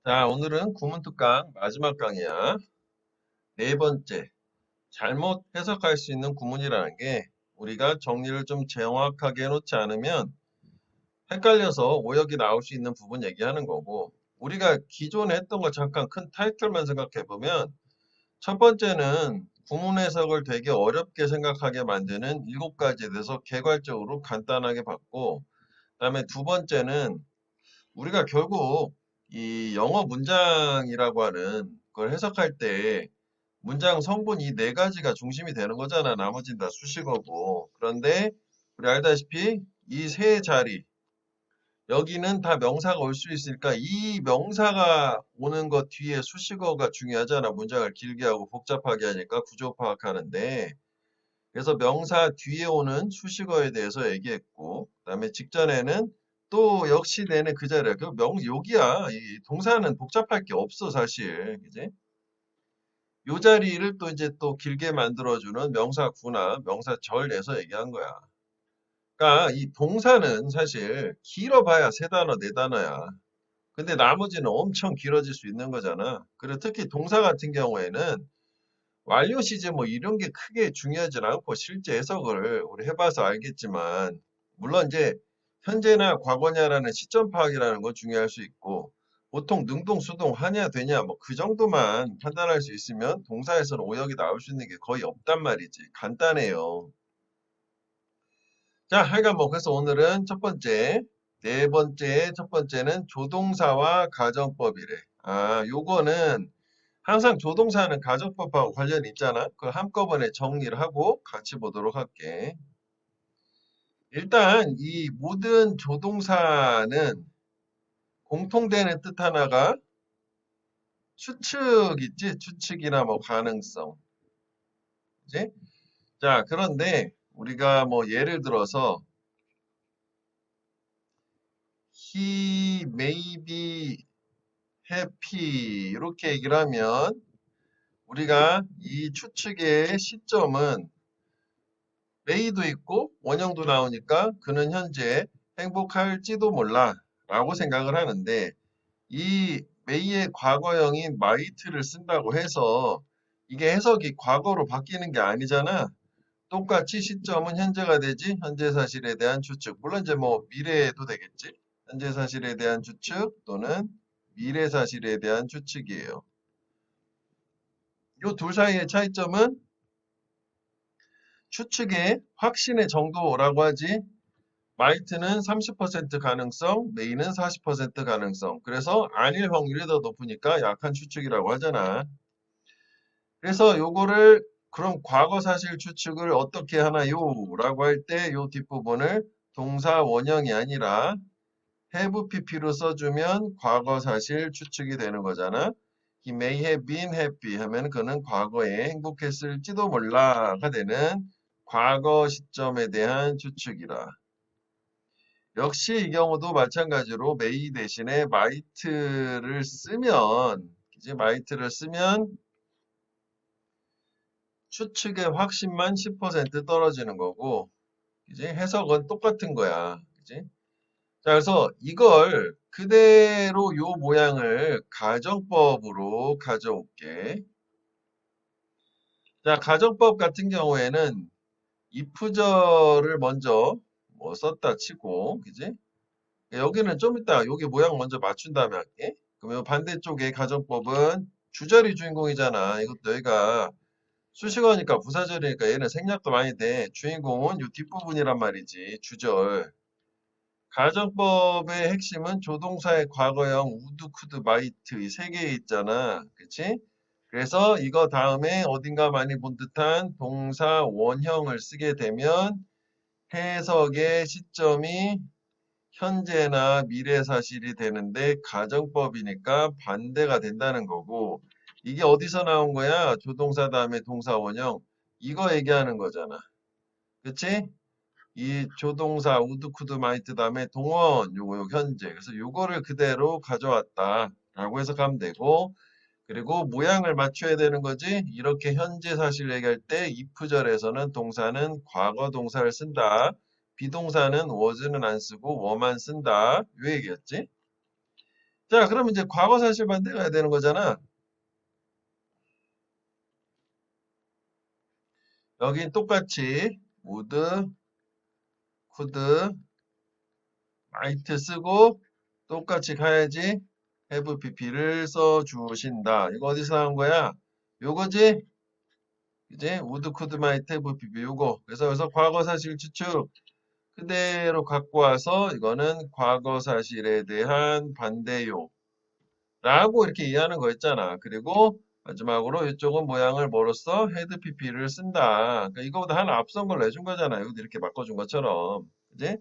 자, 오늘은 구문특강 마지막 강이야. 네 번째, 잘못 해석할 수 있는 구문이라는 게 우리가 정리를 좀 정확하게 해놓지 않으면 헷갈려서 오역이 나올 수 있는 부분 얘기하는 거고, 우리가 기존에 했던 거 잠깐 큰 타이틀만 생각해 보면 첫 번째는 구문 해석을 되게 어렵게 생각하게 만드는 7가지에 대해서 개괄적으로 간단하게 봤고, 그다음에 두 번째는 우리가 결국 이 영어 문장이라고 하는 걸 해석할 때 문장 성분 이 네 가지가 중심이 되는 거잖아. 나머지는 다 수식어고. 그런데 우리 알다시피 이 세 자리 여기는 다 명사가 올 수 있으니까 이 명사가 오는 것 뒤에 수식어가 중요하잖아. 문장을 길게 하고 복잡하게 하니까 구조 파악하는데. 그래서 명사 뒤에 오는 수식어에 대해서 얘기했고, 그다음에 직전에는 또 역시 내내 그 자리야. 여기야. 이 동사는 복잡할 게 없어, 사실. 그지? 요 자리를 또 이제 또 길게 만들어주는 명사구나, 명사절 내서 얘기한 거야. 그러니까 이 동사는 사실 길어봐야 세 단어, 네 단어야. 근데 나머지는 엄청 길어질 수 있는 거잖아. 그리고 특히 동사 같은 경우에는 완료 시제 뭐 이런 게 크게 중요하진 않고 실제 해석을 우리 해봐서 알겠지만 물론 이제 현재나 과거냐라는 시점 파악이라는 건 중요할 수 있고 보통 능동, 수동, 하냐, 되냐 뭐 그 정도만 판단할 수 있으면 동사에서는 오역이 나올 수 있는 게 거의 없단 말이지. 간단해요. 자, 하여간 뭐 그래서 오늘은 첫 번째, 네 번째, 첫 번째는 조동사와 가정법이래. 아, 요거는 항상 조동사는 가정법하고 관련이 있잖아. 그걸 한꺼번에 정리를 하고 같이 보도록 할게. 일단 이 모든 조동사는 공통되는 뜻 하나가 추측 있지? 추측이나 뭐 가능성. 그지? 자, 그런데 우리가 뭐 예를 들어서 he may be happy 이렇게 얘기를 하면 우리가 이 추측의 시점은 may도 있고 원형도 나오니까 그는 현재 행복할지도 몰라 라고 생각을 하는데 이 may의 과거형인 might를 쓴다고 해서 이게 해석이 과거로 바뀌는 게 아니잖아. 똑같이 시점은 현재가 되지 현재 사실에 대한 추측. 물론 이제 뭐 미래에도 되겠지. 현재 사실에 대한 추측 또는 미래 사실에 대한 추측이에요. 이 둘 사이의 차이점은 추측의 확신의 정도라고 하지. 마이트는 30% 가능성, 메이는 40% 가능성. 그래서 아닐 확률이 더 높으니까 약한 추측이라고 하잖아. 그래서 요거를 그럼 과거 사실 추측을 어떻게 하나요? 라고 할 때 요 뒷부분을 동사 원형이 아니라 have pp로 써주면 과거 사실 추측이 되는 거잖아. He may have been happy 하면 그는 과거에 행복했을지도 몰라가 되는 과거 시점에 대한 추측이라. 역시 이 경우도 마찬가지로 may 대신에 might를 쓰면 이제 might를 쓰면 추측의 확신만 10% 떨어지는 거고 이제 해석은 똑같은 거야. 그지? 자, 그래서 이걸 그대로 요 모양을 가정법으로 가져올게. 자, 가정법 같은 경우에는 if절을 먼저 뭐 썼다 치고, 그지? 여기는 좀 이따 여기 모양 먼저 맞춘 다음에 할게. 그러면 반대쪽에 가정법은 주절이 주인공이잖아. 이것도 여기가 수식어니까 부사절이니까 얘는 생략도 많이 돼. 주인공은 요 뒷부분이란 말이지. 주절. 가정법의 핵심은 조동사의 과거형 우드, 쿠드, 마이트 이 세 개 있잖아. 그치? 그래서 이거 다음에 어딘가 많이 본 듯한 동사 원형을 쓰게 되면 해석의 시점이 현재나 미래 사실이 되는데 가정법이니까 반대가 된다는 거고 이게 어디서 나온 거야? 조동사 다음에 동사 원형 이거 얘기하는 거잖아. 그치? 이 조동사 우드 쿠드 마이트 다음에 동원 요거 현재 그래서 요거를 그대로 가져왔다라고 해석하면 되고 그리고 모양을 맞춰야 되는 거지 이렇게 현재 사실 얘기할 때 if절에서는 동사는 과거 동사를 쓴다 비동사는 was는 안 쓰고 we만 쓴다 요 얘기였지 자, 그럼 이제 과거 사실 반대 가야 되는 거잖아. 여긴 똑같이 would, could, might 쓰고 똑같이 가야지 have pp를 써 주신다. 이거 어디서 나온 거야? 요거지? 이제 would, could, might, have pp 요거. 그래서 여기서 과거 사실 추측 그대로 갖고 와서 이거는 과거 사실에 대한 반대요. 라고 이렇게 이해하는 거였잖아. 그리고 마지막으로 이쪽은 모양을 뭐로써 헤드 pp를 쓴다. 그러니까 이거보다 하나 앞선 걸 내준 거잖아. 여기도 이렇게 바꿔준 것처럼. 그지?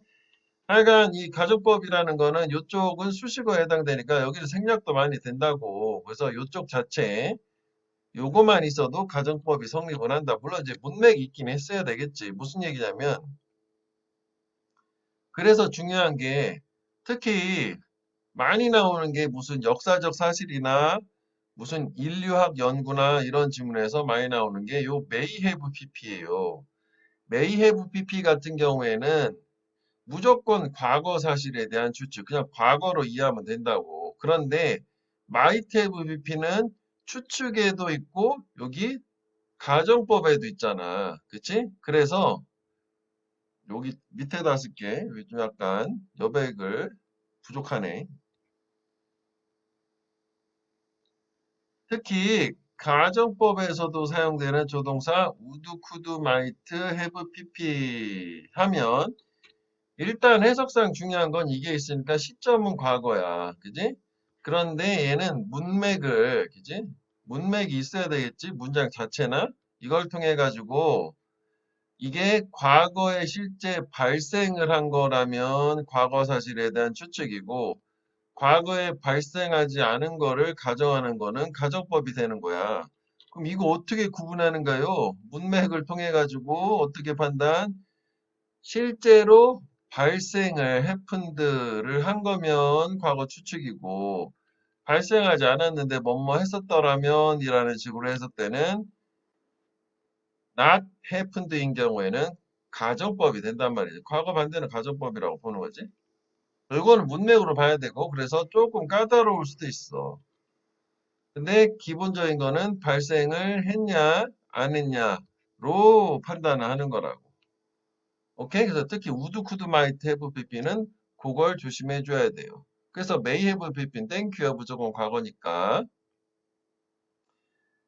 하여간 이 가정법이라는 거는 이쪽은 수식어에 해당되니까 여기는 생략도 많이 된다고. 그래서 이쪽 자체 요거만 있어도 가정법이 성립을 한다. 물론 이제 문맥이 있긴 했어야 되겠지. 무슨 얘기냐면 그래서 중요한 게 특히 많이 나오는 게 무슨 역사적 사실이나 무슨 인류학 연구나 이런 지문에서 많이 나오는 게 요 may have pp예요. may have pp 같은 경우에는 무조건 과거 사실에 대한 추측, 그냥 과거로 이해하면 된다고. 그런데 might have pp는 추측에도 있고 여기 가정법에도 있잖아. 그치? 그래서 여기 밑에다 쓸게. 여기 좀 약간 여백을 부족하네. 특히 가정법에서도 사용되는 조동사 would, could, might, have, pp 하면 일단 해석상 중요한 건 이게 있으니까 시점은 과거야. 그지? 그런데 얘는 문맥을, 그지? 문맥이 있어야 되겠지? 문장 자체나? 이걸 통해 가지고 이게 과거에 실제 발생을 한 거라면 과거 사실에 대한 추측이고 과거에 발생하지 않은 거를 가정하는 거는 가정법이 되는 거야. 그럼 이거 어떻게 구분하는가요? 문맥을 통해 가지고 어떻게 판단? 실제로 발생을 해픈드를 한 거면 과거 추측이고 발생하지 않았는데 뭐뭐 했었더라면 이라는 식으로 했을 때는 not happened인 경우에는 가정법이 된단 말이지. 과거 반대는 가정법이라고 보는 거지. 이거는 문맥으로 봐야 되고 그래서 조금 까다로울 수도 있어. 근데 기본적인 거는 발생을 했냐 안 했냐로 판단을 하는 거라고. 오케이? 그래서 특히 would, could, might, have, pp는 그걸 조심해 줘야 돼요. 그래서 may have pp는 thank you야 무조건 과거니까.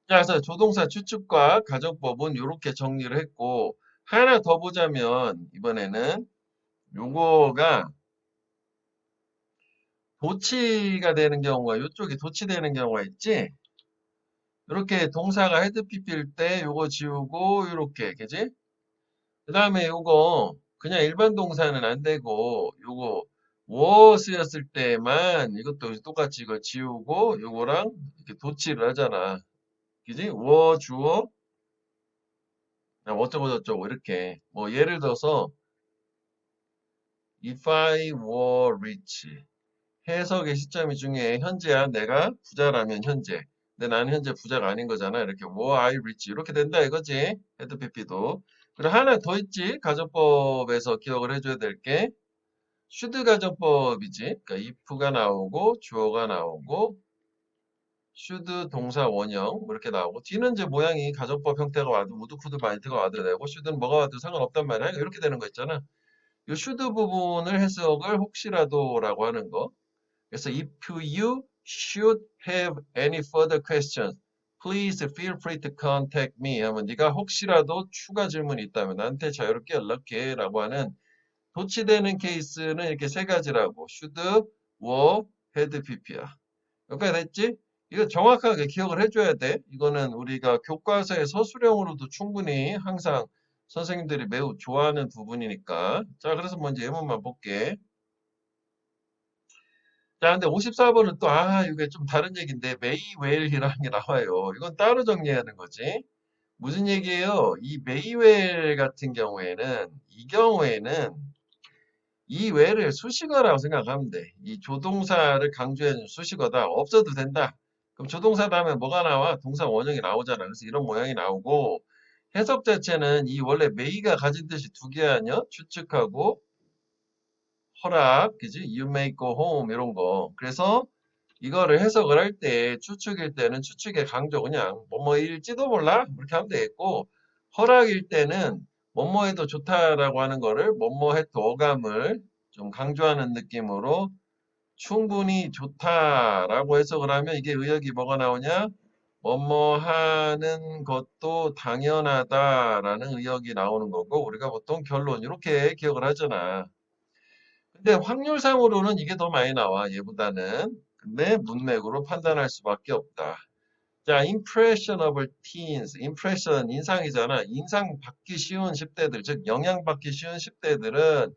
자, 그래서 조동사 추측과 가정법은 이렇게 정리를 했고 하나 더 보자면 이번에는 요거가 도치가 되는 경우가 이쪽이 도치되는 경우가 있지? 이렇게 동사가 헤드 pp일 때 요거 지우고 이렇게 그지? 그 다음에 요거 그냥 일반 동사는 안 되고 요거 was였을 때만 이것도 똑같이 이걸 지우고 요거랑 이렇게 도치를 하잖아. 그지? was 주어 어쩌고 저쩌고 이렇게 뭐 예를 들어서 if I were rich 해석의 시점이 중요해. 현재야 내가 부자라면 현재. 근데 나는 현재 부자가 아닌 거잖아. 이렇게 were I rich 이렇게 된다 이거지. 헤드 pp도. 그리고 하나 더 있지. 가정법에서 기억을 해줘야 될 게 should 가정법이지. 그러니까 if가 나오고 주어가 나오고 should 동사 원형 뭐 이렇게 나오고 뒤는 이제 모양이 가정법 형태가 와도 would, could, might가 와도 되고 should는 뭐가 와도 상관없단 말이야. 이렇게 되는 거 있잖아. 이 should 부분을 해석을 혹시라도라고 하는 거. 그래서 if you should have any further questions, please feel free to contact me 하면 네가 혹시라도 추가 질문이 있다면 나한테 자유롭게 연락해라고 하는 도치되는 케이스는 이렇게 세 가지라고 should, were, had, pp야. 여기까지 됐지? 이거 정확하게 기억을 해줘야 돼. 이거는 우리가 교과서의 서술형으로도 충분히 항상 선생님들이 매우 좋아하는 부분이니까. 자, 그래서 먼저 예문만 볼게. 자, 근데 54번은 또, 이게 좀 다른 얘기인데, may well이라는 게 나와요. 이건 따로 정리하는 거지. 무슨 얘기예요? 이 may well 같은 경우에는, 이 경우에는 이 well을 수식어라고 생각하면 돼. 이 조동사를 강조해준 수식어다. 없어도 된다. 그럼 조동사 다음에 뭐가 나와? 동사 원형이 나오잖아. 그래서 이런 모양이 나오고, 해석 자체는 이 원래 may가 가진 뜻이 두 개 아니야? 추측하고, 허락, 그지? You may go home, 이런 거. 그래서 이거를 해석을 할 때 추측일 때는 추측의 강조 그냥 뭐뭐일지도 몰라 이렇게 하면 되겠고 허락일 때는 뭐뭐해도 좋다라고 하는 거를 뭐뭐해도 어감을 좀 강조하는 느낌으로 충분히 좋다라고 해석을 하면 이게 의역이 뭐가 나오냐? 뭐뭐 하는 것도 당연하다라는 의역이 나오는 거고 우리가 보통 결론 이렇게 기억을 하잖아. 근데 확률상으로는 이게 더 많이 나와 얘보다는. 근데 문맥으로 판단할 수밖에 없다. 자, impressionable teens. impression 인상이잖아. 인상 받기 쉬운 10대들, 즉 영향 받기 쉬운 10대들은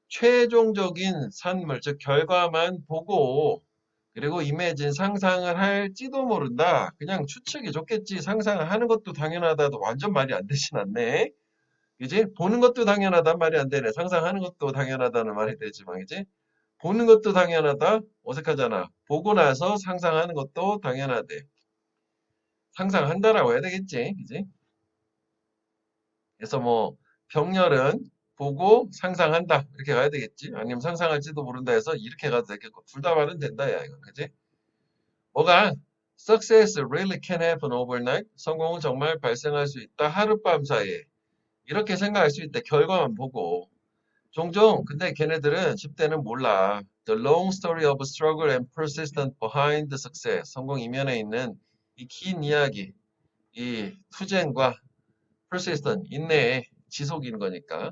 최종적인 산물, 즉 결과만 보고 그리고 임해진 상상을 할지도 모른다. 그냥 추측이 좋겠지. 상상을 하는 것도 당연하다도 완전 말이 안 되진 않네. 그지? 보는 것도 당연하단 말이 안 되네. 상상하는 것도 당연하다는 말이 되지만, 그지? 보는 것도 당연하다. 어색하잖아. 보고 나서 상상하는 것도 당연하대. 상상한다라고 해야 되겠지. 그지? 그래서 뭐 병렬은 보고 상상한다. 이렇게 가야 되겠지. 아니면 상상할지도 모른다 해서 이렇게 가도 되겠고. 둘 다 말은 된다. 야, 이거. 그지? 뭐가 success really can happen overnight. 성공은 정말 발생할 수 있다. 하룻밤 사이에. 이렇게 생각할 수 있다. 결과만 보고. 종종 근데 걔네들은 10대는 몰라. The long story of struggle and persistence behind the success. 성공 이면에 있는 이 긴 이야기, 이 투쟁과 persistent, 인내의 지속인 거니까.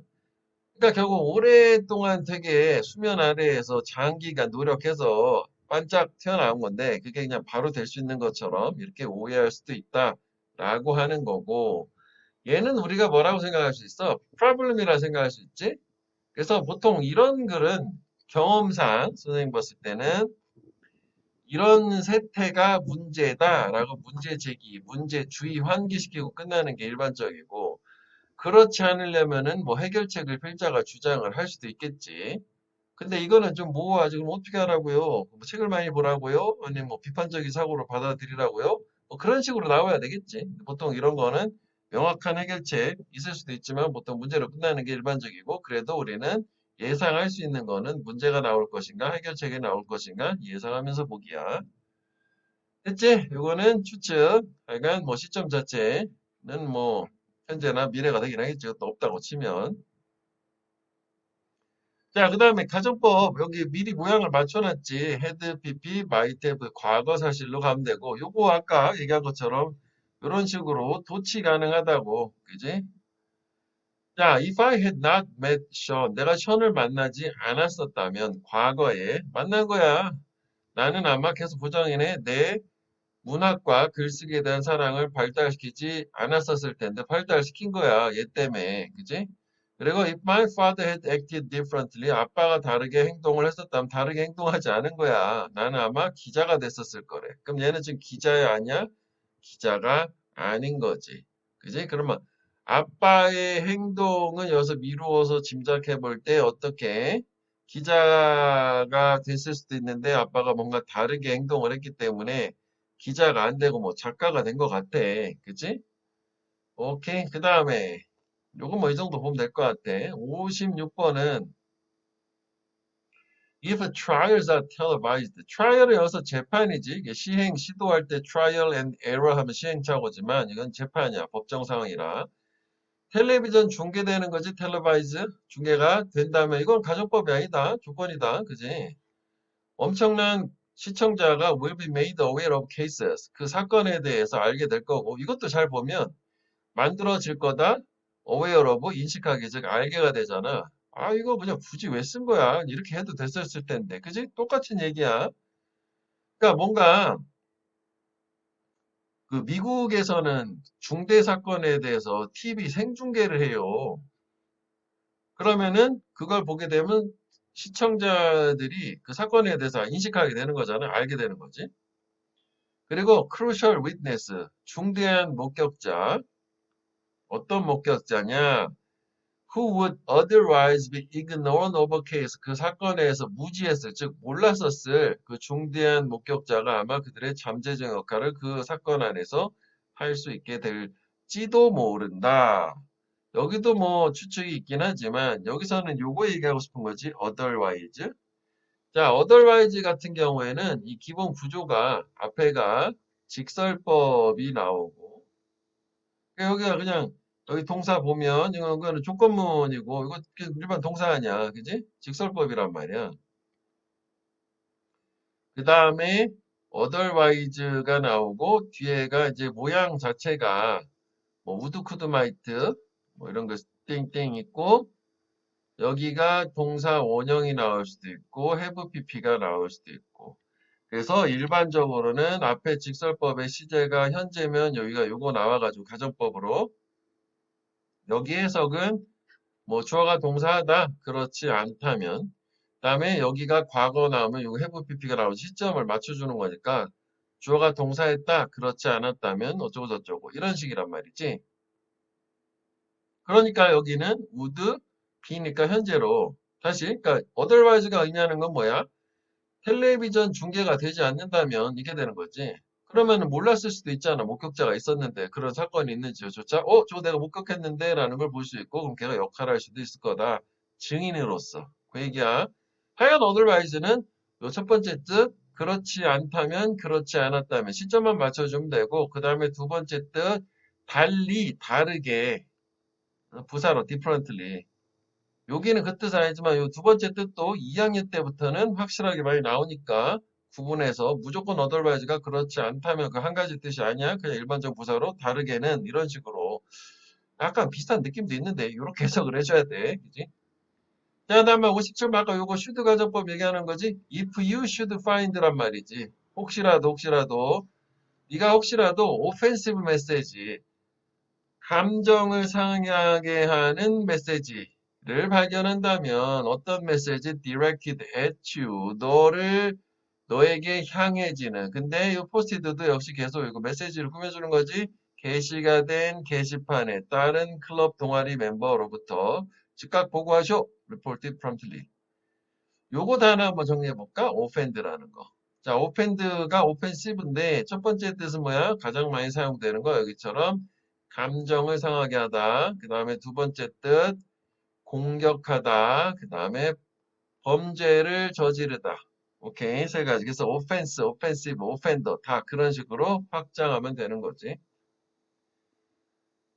그러니까 결국 오랫동안 되게 수면 아래에서 장기간 노력해서 반짝 튀어나온 건데 그게 그냥 바로 될 수 있는 것처럼 이렇게 오해할 수도 있다라고 하는 거고 얘는 우리가 뭐라고 생각할 수 있어? problem이라 생각할 수 있지? 그래서 보통 이런 글은 경험상 선생님 봤을 때는 이런 세태가 문제다라고 문제 제기, 문제 주의 환기시키고 끝나는 게 일반적이고 그렇지 않으려면은 뭐 해결책을 필자가 주장을 할 수도 있겠지. 근데 이거는 좀 모호하지. 그럼 어떻게 하라고요? 뭐 책을 많이 보라고요? 아니면 뭐 비판적인 사고를 받아들이라고요? 뭐 그런 식으로 나와야 되겠지. 보통 이런 거는 명확한 해결책 있을 수도 있지만 보통 문제로 끝나는 게 일반적이고 그래도 우리는 예상할 수 있는 거는 문제가 나올 것인가 해결책이 나올 것인가 예상하면서 보기야. 됐지? 이거는 추측. 하여간 뭐 시점 자체는 뭐 현재나 미래가 되긴 하겠지. 또 없다고 치면. 자, 그 다음에 가정법 여기 미리 모양을 맞춰놨지. 헤드, PP, 마이트, have, 과거 사실로 가면 되고 요거 아까 얘기한 것처럼 이런 식으로 도치 가능하다고. 그지? 자, if I had not met Sean, 내가 션을 만나지 않았었다면 과거에 만난 거야. 나는 아마 계속 부정이네. 내 문학과 글쓰기에 대한 사랑을 발달시키지 않았었을 텐데 발달시킨 거야. 얘 때문에. 그지? 그리고 if my father had acted differently, 아빠가 다르게 행동을 했었다면 다르게 행동하지 않은 거야. 나는 아마 기자가 됐었을 거래. 그럼 얘는 지금 기자야 아니야? 기자가 아닌 거지. 그지? 그러면 아빠의 행동은 여기서 미루어서 짐작해 볼 때 어떻게 기자가 됐을 수도 있는데 아빠가 뭔가 다르게 행동을 했기 때문에 기자가 안 되고 뭐 작가가 된 것 같아. 그치? 오케이. 그 다음에 요거 뭐 이 정도 보면 될 것 같아. 56번은 if trials are televised. 트라이얼은 여기서 재판이지. 이게 시행, 시도할 때 trial and error 하면 시행착오지만 이건 재판이야. 법정 상황이라. 텔레비전 중계되는 거지. 텔레바이즈 중계가 된다면 이건 가정법이 아니다. 조건이다. 그지? 엄청난 시청자가 will be made aware of cases. 그 사건에 대해서 알게 될 거고 이것도 잘 보면 만들어질 거다. aware of 인식하기 즉 알게가 되잖아. 아 이거 그냥 굳이 왜 쓴 거야? 이렇게 해도 됐었을 텐데. 그지? 똑같은 얘기야. 그러니까 뭔가 그 미국에서는 중대 사건에 대해서 TV 생중계를 해요. 그러면은 그걸 보게 되면 시청자들이 그 사건에 대해서 인식하게 되는 거잖아. 알게 되는 거지. 그리고 crucial witness, 중대한 목격자. 어떤 목격자냐? Who would otherwise be ignorant of a case. 그 사건에 대해서 무지했을, 즉 몰랐었을 그 중대한 목격자가 아마 그들의 잠재적 역할을 그 사건 안에서 할 수 있게 될지도 모른다. 여기도 뭐 추측이 있긴 하지만 여기서는 요거 얘기하고 싶은 거지. otherwise. 자, otherwise 같은 경우에는 이 기본 구조가 앞에가 직설법이 나오고 여기가 그냥 여기 동사 보면 이거는 조건문이고 이거 일반 동사 아니야. 그지? 직설법이란 말이야. 그 다음에 otherwise가 나오고 뒤에가 이제 모양 자체가 뭐 would, could, might 뭐 이런 거 땡땡 있고 여기가 동사 원형이 나올 수도 있고 have pp가 나올 수도 있고 그래서 일반적으로는 앞에 직설법의 시제가 현재면 여기가 요거 나와가지고 가정법으로 여기 해석은 뭐 주어가 동사하다 그렇지 않다면 그다음에 여기가 과거 나오면 이거 have pp가 나오고 시점을 맞춰주는 거니까 주어가 동사했다 그렇지 않았다면 어쩌고 저쩌고 이런 식이란 말이지. 그러니까 여기는 would be니까 현재로 다시 그러니까 otherwise가 의미하는 건 뭐야? 텔레비전 중계가 되지 않는다면 이게 되는 거지. 그러면은 몰랐을 수도 있잖아. 목격자가 있었는데 그런 사건이 있는지조차 저거 내가 목격했는데 라는 걸 볼 수 있고 그럼 걔가 역할을 할 수도 있을 거다. 증인으로서. 그 얘기야. 하여간 otherwise는 요 첫 번째 뜻 그렇지 않다면 그렇지 않았다면 시점만 맞춰주면 되고 그 다음에 두 번째 뜻 달리 다르게 부사로 differently 여기는 그 뜻은 아니지만 이 두 번째 뜻도 2학년 때부터는 확실하게 많이 나오니까 구분해서 무조건 otherwise가 그렇지 않다면 그 한 가지 뜻이 아니야. 그냥 일반적 부사로 다르게는 이런 식으로 약간 비슷한 느낌도 있는데 이렇게 해석을 해줘야 돼. 그지? 자, 다음에 57번 아까 요거 should 가정법 얘기하는 거지. If you should find란 말이지. 혹시라도 네가 혹시라도 offensive 메시지 감정을 상하게 하는 메시지를 발견한다면 어떤 메시지? directed at you. 너에게 향해지는. 근데 이 포스트잇도 역시 계속 이거 메시지를 꾸며주는 거지. 게시가 된 게시판에 다른 클럽 동아리 멤버로부터 즉각 보고하쇼. reported promptly. 요거 다 하나 한번 정리해볼까? offend라는 거. 자, offend가 offensive인데 첫 번째 뜻은 뭐야? 가장 많이 사용되는 거 여기처럼 감정을 상하게 하다. 그 다음에 두 번째 뜻 공격하다. 그 다음에 범죄를 저지르다. 오케이. 세 가지. 그래서 offense, offensive, offender 다 그런 식으로 확장하면 되는 거지.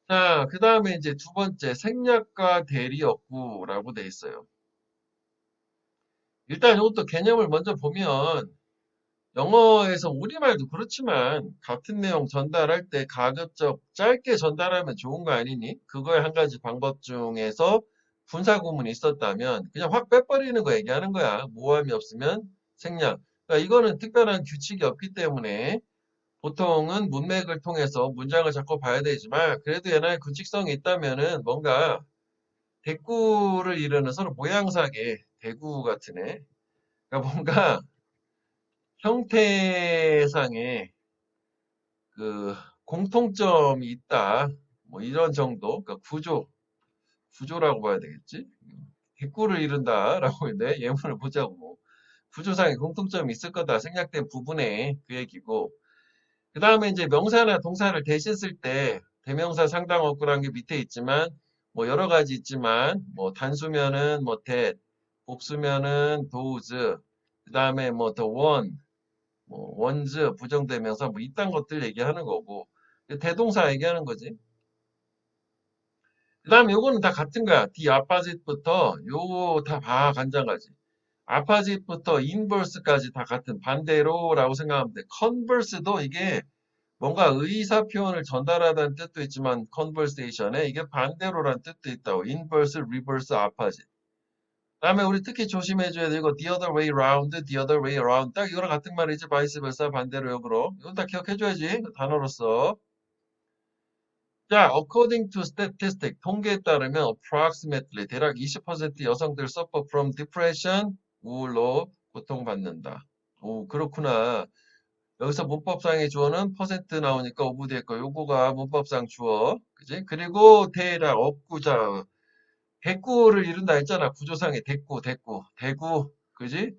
자, 그 다음에 이제 두 번째 생략과 대리역구라고 돼 있어요. 일단 이것도 개념을 먼저 보면 영어에서 우리말도 그렇지만 같은 내용 전달할 때 가급적 짧게 전달하면 좋은 거 아니니? 그거의 한 가지 방법 중에서 분사 구문이 있었다면 그냥 확 빼버리는 거 얘기하는 거야. 모함이 없으면 생략. 그러니까 이거는 특별한 규칙이 없기 때문에 보통은 문맥을 통해서 문장을 자꾸 봐야 되지만 그래도 얘나의 규칙성이 있다면은 뭔가 대꾸를 이루는 서로 모양사계 대구 같은 애. 그러니까 뭔가 형태상의 그 공통점이 있다. 뭐 이런 정도. 그러니까 구조라고 봐야 되겠지. 객구를 이룬다라고 했는데 예문을 보자고. 구조상의 공통점이 있을 거다. 생략된 부분에 그 얘기고. 그 다음에 이제 명사나 동사를 대신 쓸 때 대명사 상당어구라는 게 밑에 있지만 뭐 여러 가지 있지만 뭐 단수면은 뭐 that, 복수면은 those, 그 다음에 뭐 the one, 뭐 원즈, 부정대명사 뭐 이딴 것들 얘기하는 거고 대동사 얘기하는 거지. 그 다음에 요거는 다 같은 거야. the opposite부터 요거 다 봐 간장가지. opposite부터 inverse까지 다 같은 반대로라고 생각하면 돼. converse도 이게 뭔가 의사 표현을 전달하다는 뜻도 있지만 conversation에 이게 반대로라는 뜻도 있다고. inverse, reverse, opposite. 그다음에 우리 특히 조심해줘야 되고 the other way round, the other way around 딱 이거랑 같은 말이지 vice versa 반대로 역으로 이건 다 기억해줘야지 단어로서. 자, according to statistic 통계에 따르면 approximately 대략 20% 여성들 suffer from depression 우울로 고통받는다. 오 그렇구나. 여기서 문법상의 주어는 퍼센트 나오니까 오브 뒤에 거 요거가 문법상 주어 그지? 그리고 대략 업구자 대구를 이룬다 했잖아. 구조상의 대구 그지?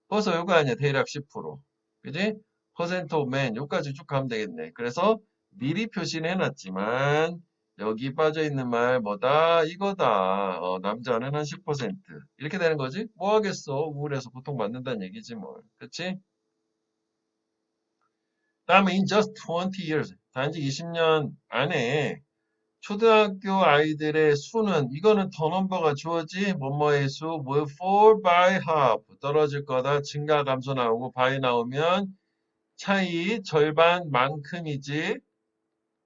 벌써 요거 아니야. 대략 10% 그지? 퍼센트 오브 맨 요까지 쭉 가면 되겠네. 그래서 미리 표시는 해놨지만 여기 빠져있는 말 뭐다? 이거다. 남자는 한 10%. 이렇게 되는 거지? 뭐 하겠어? 우울해서 고통받는다는 얘기지 뭘. 그치? 다음에 in just 20 years. 단지 20년 안에 초등학교 아이들의 수는 이거는 더 넘버가 주어지 뭐뭐의 수 will fall by half 떨어질 거다. 증가 감소 나오고 by 나오면 차이 절반만큼이지.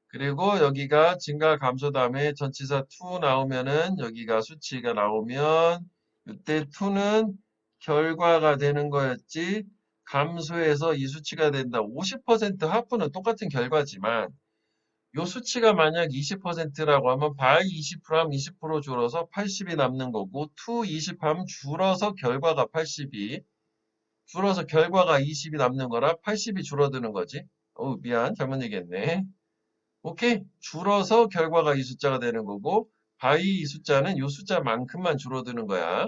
그리고 여기가 증가 감소 다음에 전치사 to 나오면은 여기가 수치가 나오면 이때 to는 결과가 되는 거였지. 감소해서 이 수치가 된다. 50% 하프는 똑같은 결과지만 요 수치가 만약 20%라고 하면 by 20%하면 20% 줄어서 80이 남는 거고 to 20 하면 줄어서 결과가 80이 줄어서 결과가 20이 남는 거라 80이 줄어드는 거지. 미안 잘못 얘기했네. 오케이. 줄어서 결과가 이 숫자가 되는 거고 by 이 숫자는 요 숫자만큼만 줄어드는 거야.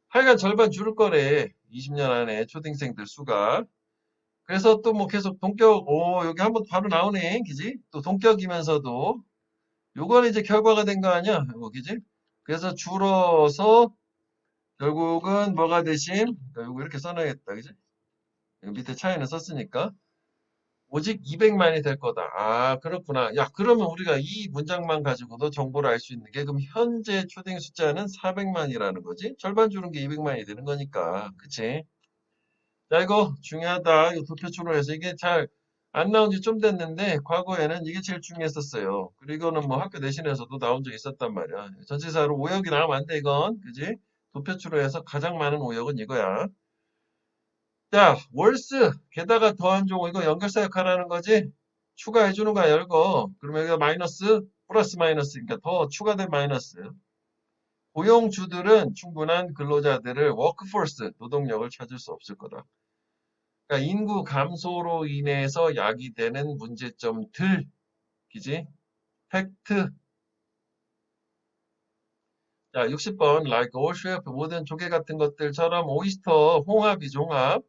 하여간 절반 줄을 거래. 20년 안에 초등생들 수가. 그래서 또 뭐 계속 동격, 여기 한번 바로 나오네. 그지? 또 동격이면서도 요거는 이제 결과가 된 거 아니야? 이거 그지? 그래서 줄어서 결국은 뭐가 대신 요거 이렇게 써놔야겠다. 그지? 여기 밑에 차이는 썼으니까 오직 200만이 될 거다. 아, 그렇구나. 야, 그러면 우리가 이 문장만 가지고도 정보를 알 수 있는 게 그럼 현재 초딩 숫자는 400만이라는 거지? 절반 줄은 게 200만이 되는 거니까. 그치? 자, 이거 중요하다. 이거 도표출로 해서 이게 잘 안 나온 지 좀 됐는데 과거에는 이게 제일 중요했었어요. 그리고 이거는 뭐 학교 내신에서도 나온 적 있었단 말이야. 전치사로 오역이 나오면 안 돼, 이건. 그지? 도표출로 해서 가장 많은 오역은 이거야. 자, 월스 게다가 더한 종 이거 연결사역 하라는 거지? 추가해 주는 거야, 이거. 그러면 여기가 마이너스 플러스 마이너스 그러니까 더 추가된 마이너스. 고용주들은 충분한 근로자들을 워크포스 노동력을 찾을 수 없을 거다. 그러니까 인구 감소로 인해서 야기되는 문제점들, 그지? 팩트. 자, 60번 like all chef 모든 조개 같은 것들처럼 오이스터 홍합이 종합.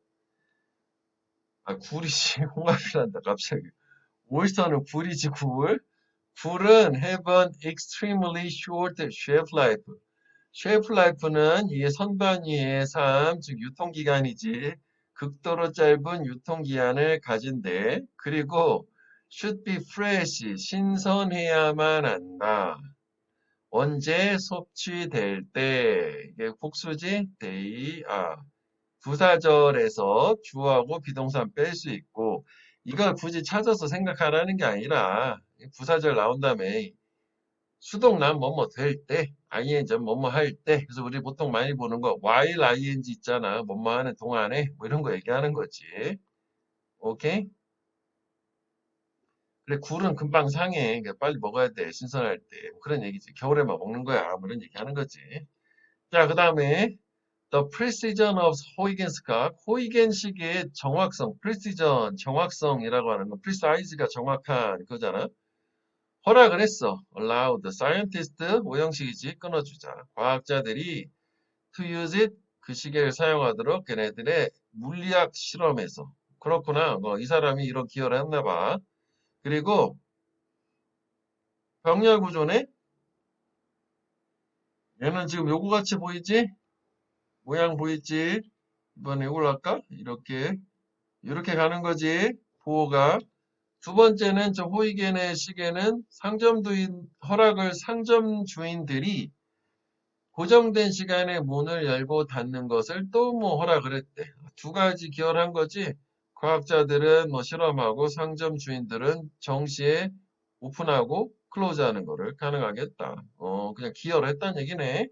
아, 굴이지 홍합이란다 갑자기. 오이스터는 굴이지 굴. 굴은 have an extremely short shelf life. shelf life는 이게 선반위의 삶, 즉 유통기간이지. 극도로 짧은 유통기한을 가진대. 그리고 should be fresh, 신선해야만 한다. 언제 섭취될 때, 이게 복수지? they are. 부사절에서 주어하고 비동사 뺄 수 있고, 이걸 굳이 찾아서 생각하라는 게 아니라, 부사절 나온 다음에 수동남 뭐뭐 될 때, ing 뭐뭐 할 때, 그래서 우리 보통 많이 보는 거, while ing 있잖아. 뭐뭐 하는 동안에, 뭐 이런 거 얘기하는 거지. 오케이? 그래, 굴은 금방 상해. 그러니까 빨리 먹어야 돼. 신선할 때. 뭐 그런 얘기지. 겨울에만 먹는 거야. 뭐 이런 얘기 하는 거지. 자, 그 다음에 The precision of 호이겐스각. 호이겐식의 정확성, precision, 정확성이라고 하는 건 precise가 정확한 거잖아. 허락을 했어. allowed. scientist, 오형식이지. 끊어주자. 과학자들이 to use it, 그 시계를 사용하도록 걔네들의 물리학 실험에서. 그렇구나. 이 사람이 이런 기여를 했나 봐. 그리고 병렬 구조네? 얘는 지금 요거 같이 보이지? 모양 보이지? 이번에 이걸 할까? 이렇게 가는 거지. 부호가. 두 번째는 저 호이겐의 시계는 상점주인, 허락을 상점주인들이 고정된 시간에 문을 열고 닫는 것을 또 뭐 허락을 했대. 두 가지 기여를 한 거지. 과학자들은 뭐 실험하고 상점 주인들은 정시에 오픈하고 클로즈하는 거를 가능하게 했다. 그냥 기여를 했다는 얘기네.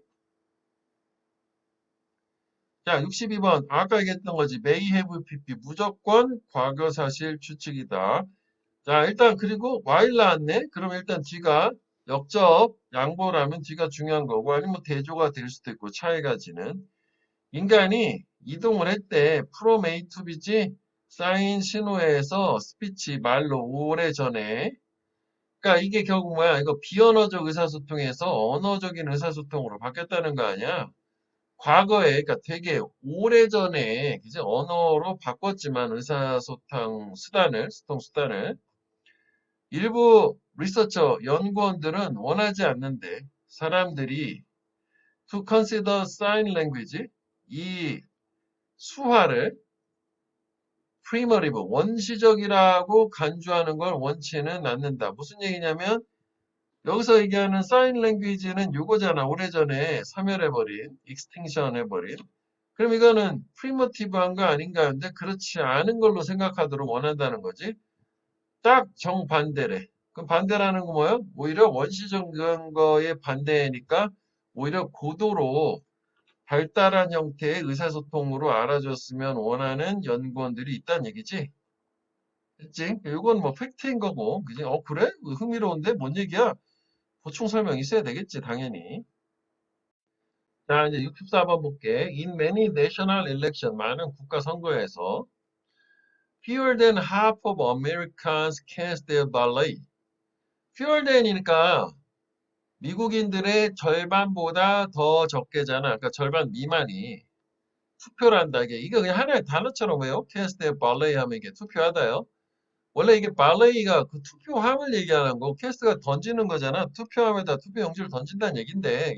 자, 62번. 아까 얘기했던 거지. may have pp. 무조건 과거 사실 추측이다. 자, 일단 그리고 while 나왔네. 그럼 일단 뒤가 역접, 양보라면 뒤가 중요한 거고 아니면 뭐 대조가 될 수도 있고 차이가 지는. 인간이 이동을 했대. from A to B지. 사인 신호에서 스피치 말로 오래전에. 그러니까 이게 결국 뭐야? 이거 비언어적 의사소통에서 언어적인 의사소통으로 바뀌었다는 거 아니야? 과거에, 그러니까 되게 오래전에, 그지? 언어로 바꿨지만 의사소통 수단을, 소통 수단을 일부 리서처, 연구원들은 원하지 않는데 사람들이 to consider sign language, 이 수화를 primitive, 원시적이라고 간주하는 걸 원치는 않는다. 무슨 얘기냐면 여기서 얘기하는 sign language는 요거잖아. 오래전에 사멸해버린, extinction 해버린. 그럼 이거는 primitive한 거 아닌가? 근데 그렇지 않은 걸로 생각하도록 원한다는 거지. 딱 정반대래. 그럼 반대라는 거 뭐야? 오히려 원시적인 거의 반대니까 오히려 고도로 발달한 형태의 의사소통으로 알아줬으면 원하는 연구원들이 있다는 얘기지. 했지? 이건 뭐 팩트인 거고, 그지? 그래? 흥미로운데? 뭔 얘기야? 보충 설명 있어야 되겠지, 당연히. 자, 이제 64번 볼게. In many national election, 많은 국가 선거에서 fewer than half of Americans cast their ballot. fewer than이니까 미국인들의 절반보다 더 적게잖아. 그러니까 절반 미만이 투표를 한다. 이거 그냥 하나의 단어처럼 외워. cast their ballot 하면 이게 투표하다요. 원래 이게 발레이가 그 투표함을 얘기하는 거고 캐스트가 던지는 거잖아. 투표함에다 투표 용지를 던진다는 얘긴데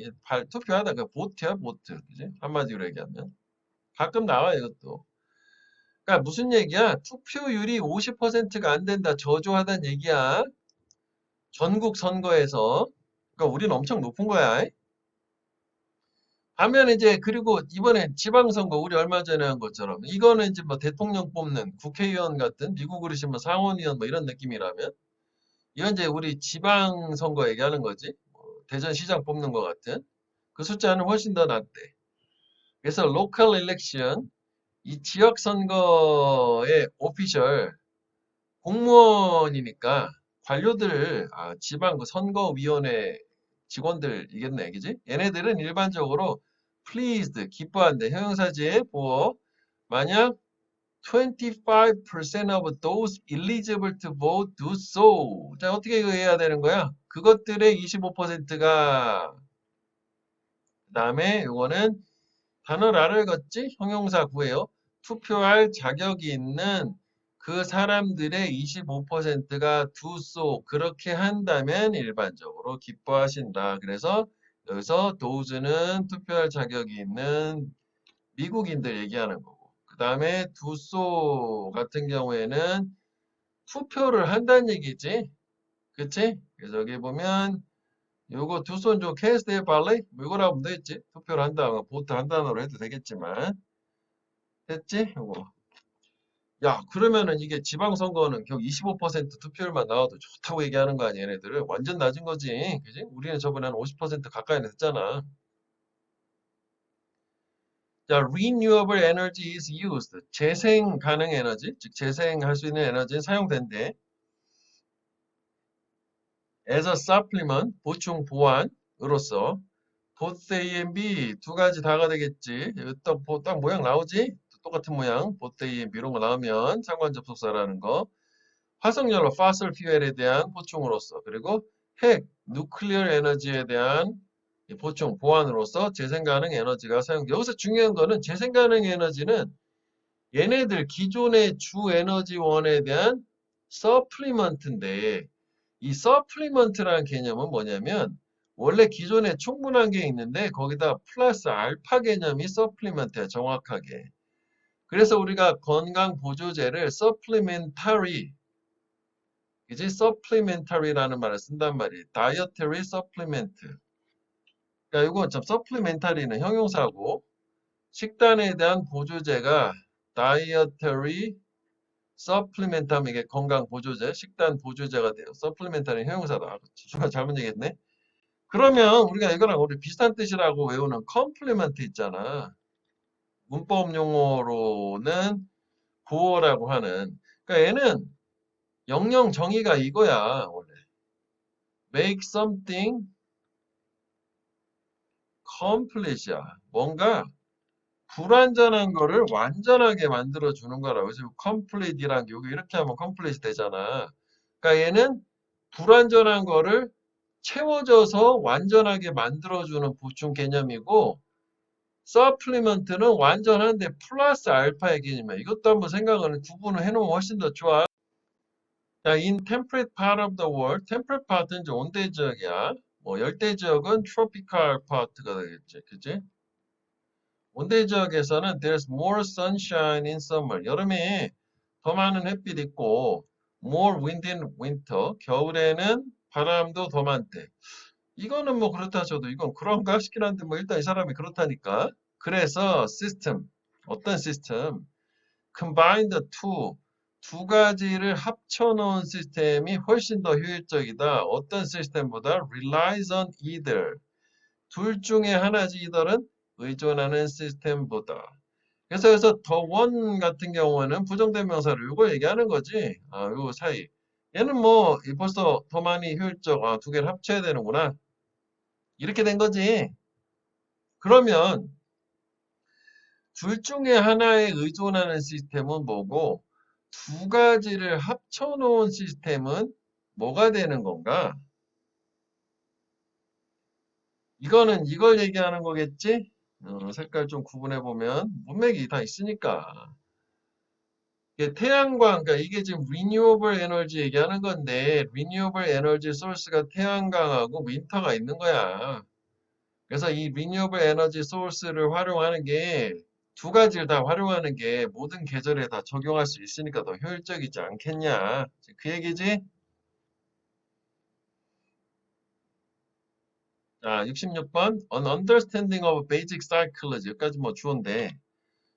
투표하다 그 보트야 보트. 그지? 한마디로 얘기하면 가끔 나와 이것도. 그러니까 무슨 얘기야? 투표율이 50%가 안 된다. 저조하다는 얘기야. 전국 선거에서. 그러니까 우리는 엄청 높은 거야. 반면 이제 그리고 이번에 지방선거 우리 얼마 전에 한 것처럼 이거는 이제 뭐 대통령 뽑는 국회의원 같은 미국으로 치면 상원의원 뭐 이런 느낌이라면 이건 이제 우리 지방선거 얘기하는 거지. 대전시장 뽑는 것 같은. 그 숫자는 훨씬 더 낮대. 그래서 local election, 이 지역선거의 오피셜 공무원이니까 관료들, 지방 그 선거위원회 직원들이겠네, 그지? 얘네들은 일반적으로 pleased, 기뻐한대. 형용사지에 보어. 만약 25% of those eligible to vote do so. 자, 어떻게 이거 해야 되는 거야? 그것들의 25%가 그 다음에 이거는 단어를 걷지? 형용사 구해요. 투표할 자격이 있는 그 사람들의 25%가 do so. 그렇게 한다면 일반적으로 기뻐하신다. 그래서 여기서 those는 투표할 자격이 있는 미국인들 얘기하는 거고. 그 다음에 두소 같은 경우에는 투표를 한다는 얘기지. 그치? 그래서 여기 보면 요거 두손 좀 캐스트의 발레 뭐 이거라고 하면 되겠지. 투표를 한다. 보트 한다로 해도 되겠지만 됐지? 요거. 야 그러면은 이게 지방선거는 겨우 25% 투표율만 나와도 좋다고 얘기하는 거 아니야 얘네들은. 완전 낮은 거지. 그지? 우리는 저번에 한 50% 가까이 냈잖아. 자, renewable energy is used. 재생 가능 에너지, 즉 재생할 수 있는 에너지는 사용된대. as a supplement, 보충 보완으로서 both A and B 두 가지 다가 되겠지. 여기 딱 모양 나오지? 똑같은 모양, both A and B 이런 거 나오면 상관 접속사라는 거. 화석연료, fossil fuel에 대한 보충으로서 그리고 핵, nuclear 에너지에 대한 보충, 보완으로서 재생 가능 에너지가 사용. 여기서 중요한 거는 재생 가능 에너지는 얘네들 기존의 주 에너지원에 대한 서플리먼트인데 이 서플리먼트라는 개념은 뭐냐면 원래 기존에 충분한 게 있는데 거기다 플러스 알파 개념이 서플리먼트야 정확하게. 그래서 우리가 건강 보조제를 supplementary 이제 supplementary라는 말을 쓴단 말이에요. dietary supplement. 그러니까 이건 참 supplementary는 형용사고 식단에 대한 보조제가 dietary supplement 하면 이게 건강 보조제, 식단 보조제가 돼요. supplementary는 형용사다. 정말 잘못 얘기했네. 그러면 우리가 이거랑 우리 비슷한 뜻이라고 외우는 complement 있잖아. 문법 용어로는 보어라고 하는. 그러니까 얘는 영영 정의가 이거야, 원래. make something complete야. 뭔가 불완전한 거를 완전하게 만들어 주는 거라고. 그래서 complete이란 게 여기 이렇게 하면 complete 되잖아. 그러니까 얘는 불완전한 거를 채워져서 완전하게 만들어주는 보충 개념이고 서플리먼트는 완전한데 플러스 알파의 개념이야. 이것도 한번 생각을 구분을 해놓으면 훨씬 더 좋아. 자, in temperate part of the world, temperate part은 이제 온대 지역이야. 뭐 열대 지역은 tropical part가 되겠지, 그지? 온대 지역에서는 there's more sunshine in summer. 여름에 더 많은 햇빛 있고 more wind in winter. 겨울에는 바람도 더 많대. 이거는 뭐 그렇다 쳐도 이건 그런가 싶긴 한데 뭐 일단 이 사람이 그렇다니까. 그래서 system 어떤 시스템 combine the two 두 가지를 합쳐놓은 시스템이 훨씬 더 효율적이다. 어떤 시스템보다 relies on either 둘 중에 하나지 either은 의존하는 시스템보다. 그래서 여기서 the one 같은 경우는 부정대명사를 이거 얘기하는 거지. 아, 요 사이. 얘는 뭐 벌써 더 많이 효율적. 아, 두 개를 합쳐야 되는구나. 이렇게 된 거지. 그러면 둘 중에 하나에 의존하는 시스템은 뭐고 두 가지를 합쳐놓은 시스템은 뭐가 되는 건가? 이거는 이걸 얘기하는 거겠지? 색깔 좀 구분해 보면 문맥이 다 있으니까. 이게 태양광, 그러니까 이게 지금 renewable energy 얘기하는 건데 renewable energy source가 태양광하고 윈터가 있는 거야. 그래서 이 renewable energy source를 활용하는 게 두 가지를 다 활용하는 게 모든 계절에 다 적용할 수 있으니까 더 효율적이지 않겠냐. 그 얘기지? 자, 66번. An understanding of basic psychology. 여기까지 뭐 주어인데.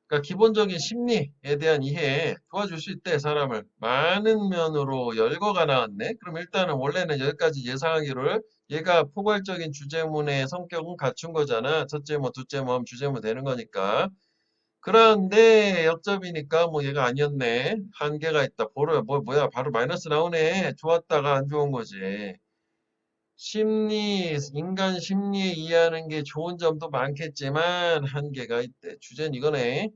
그러니까 기본적인 심리에 대한 이해에 도와줄 수 있대, 사람을. 많은 면으로 열거가 나왔네. 그럼 일단은 원래는 여기까지 예상하기를 얘가 포괄적인 주제문의 성격은 갖춘 거잖아. 첫째 뭐, 둘째 뭐, 주제문 되는 거니까. 그런데 역접이니까 뭐 얘가 아니었네. 한계가 있다. 뭐야, 바로 마이너스 나오네. 좋았다가 안 좋은 거지. 인간 심리에 이해하는 게 좋은 점도 많겠지만 한계가 있대. 주제는 이거네.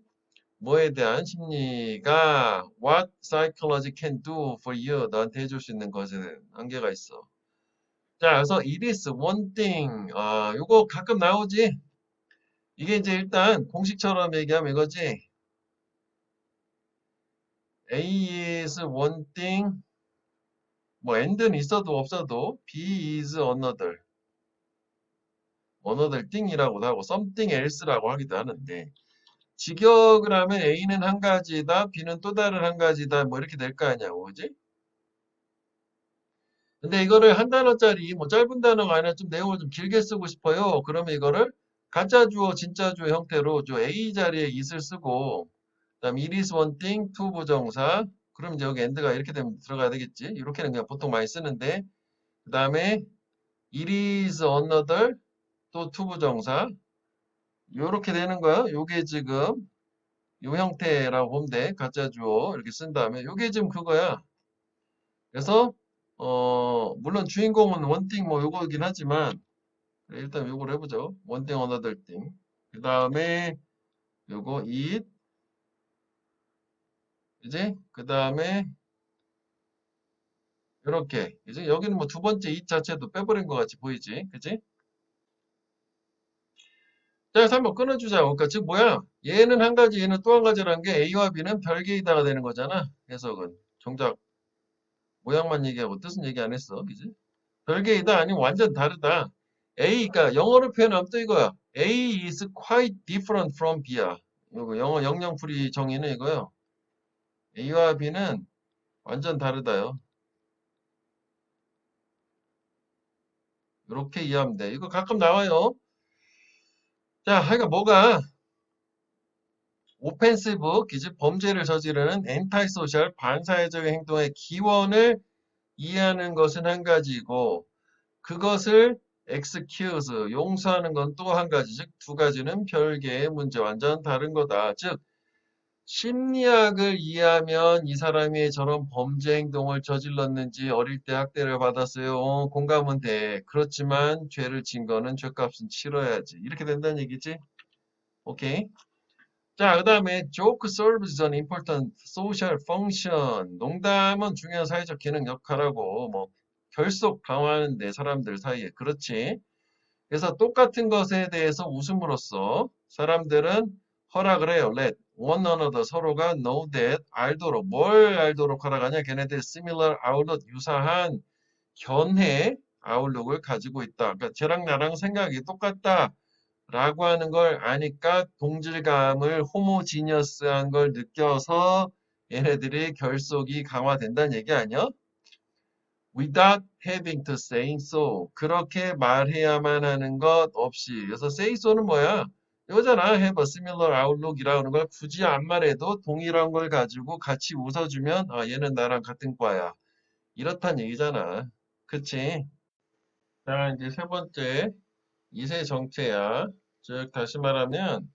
뭐에 대한 심리가 what psychology can do for you 너한테 해줄 수 있는 것에 대한 한계가 있어. 자, 그래서 it is one thing. 아, 요거 가끔 나오지. 이게 이제 일단 공식처럼 얘기하면 이거지. A is one thing. 뭐 and는 있어도 없어도 B is another thing이라고도 하고 something else라고 하기도 하는데 직역을 하면 A는 한 가지다, B는 또 다른 한 가지다, 뭐 이렇게 될 거 아니냐고, 그지? 근데 이거를 한 단어짜리, 뭐 짧은 단어가 아니라 좀 내용을 좀 길게 쓰고 싶어요. 그러면 이거를 가짜 주어, 진짜 주어 형태로 저 A 자리에 is을 쓰고, 그다음 it is one thing, to 부정사, 그럼 이제 여기 end가 이렇게 되면 들어가야 되겠지? 이렇게는 그냥 보통 많이 쓰는데, 그 다음에 it is another, 또 to 부정사, 요렇게 되는 거야. 요게 지금 요 형태라고 보면 돼. 가짜 주어 이렇게 쓴 다음에 요게 지금 그거야. 그래서 물론 주인공은 원띵 뭐 요거긴 하지만 일단 요거를 해보죠. 원띵 another thing. 그 다음에 요거 it 이제 그 다음에 이렇게 이제 여기는 뭐 두 번째 it 자체도 빼버린 것 같이 보이지, 그지? 자, 그래서 한번 끊어주자. 그러니까 즉 뭐야? 얘는 한 가지, 얘는 또 한 가지라는 게 A와 B는 별개이다가 되는 거잖아. 해석은 정작 모양만 얘기하고 뜻은 얘기 안 했어, 그지? 별개이다 아니면 완전 다르다. 그러니까 영어로 표현하면 또 이거야. A is quite different from B야. 이거 영어 영영풀이 정의는 이거요. A와 B는 완전 다르다요. 이렇게 이해하면 돼. 이거 가끔 나와요. 자, 하여간 뭐가 오펜시브, 기즉 범죄를 저지르는 엔타이소셜 반사회적인 행동의 기원을 이해하는 것은 한 가지고 그것을 excuse, 용서하는 건 또 한 가지, 즉 두 가지는 별개의 문제, 완전 다른 거다. 즉 심리학을 이해하면 이 사람이 저런 범죄 행동을 저질렀는지 어릴 때 학대를 받았어요. 공감은 돼. 그렇지만 죄를 진 거는 죄값은 치러야지. 이렇게 된다는 얘기지. 오케이. 자, 그 다음에 joke serves an important social function. 농담은 중요한 사회적 기능 역할하고 뭐 결속 당하는데 사람들 사이에. 그렇지. 그래서 똑같은 것에 대해서 웃음으로써 사람들은 허락을 해요. let. one another 서로가 know that 알도록 뭘 알도록 하라고 하냐 걔네들 similar outlook 유사한 견해 아웃룩을 가지고 있다. 그러니까 쟤랑 나랑 생각이 똑같다 라고 하는 걸 아니까 동질감을 호모지니어스한 걸 느껴서 얘네들이 결속이 강화된다는 얘기 아니야? Without having to say so. 그렇게 말해야만 하는 것 없이. 그래서 say so는 뭐야? 이거잖아. have a similar outlook이라고 하는 걸 굳이 안 말해도 동일한 걸 가지고 같이 웃어주면 아, 얘는 나랑 같은 과야. 이렇단 얘기잖아. 그치? 자, 이제 세 번째. 이세 정체야. 즉, 다시 말하면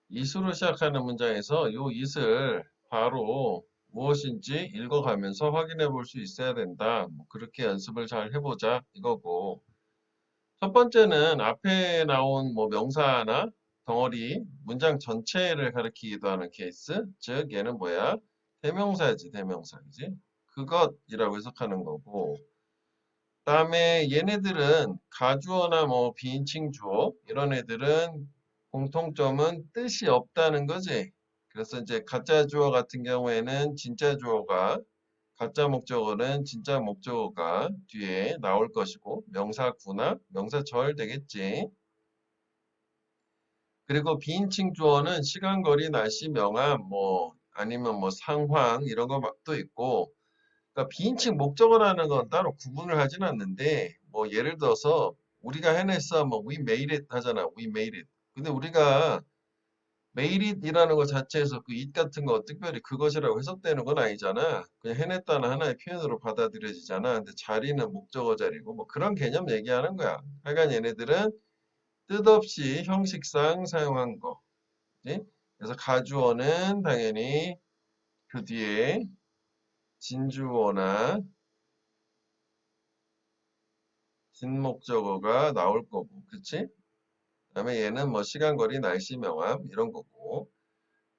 이수로 시작하는 문장에서 요 it을 바로 무엇인지 읽어가면서 확인해 볼 수 있어야 된다. 뭐 그렇게 연습을 잘 해보자 이거고. 첫 번째는 앞에 나온 뭐 명사나 덩어리, 문장 전체를 가리키기도 하는 케이스. 즉, 얘는 뭐야? 대명사지, 대명사이지. 그것이라고 해석하는 거고. 그다음에 얘네들은 가주어나 뭐 비인칭 주어 이런 애들은 공통점은 뜻이 없다는 거지. 그래서 이제 가짜 주어 같은 경우에는 진짜 주어가 가짜 목적어는 진짜 목적어가 뒤에 나올 것이고 명사구나 명사절 되겠지. 그리고 비인칭 주어는 시간, 거리, 날씨, 명암 뭐 아니면 뭐 상황 이런 것도 있고 그러니까 비인칭 목적어라는 건 따로 구분을 하진 않는데 뭐 예를 들어서 우리가 해냈어 뭐 we made it 하잖아 we made it 근데 우리가 made it이라는 것 자체에서 그 it 같은 거 특별히 그것이라고 해석되는 건 아니잖아 그냥 해냈다는 하나의 표현으로 받아들여지잖아 근데 자리는 목적어 자리고 뭐 그런 개념 얘기하는 거야 하여간 얘네들은 뜻없이 형식상 사용한 거 그지? 그래서 가주어는 당연히 그 뒤에 진주어나 진목적어가 나올 거고, 그치? 그다음에 얘는 뭐 시간, 거리, 날씨, 명암 이런 거고.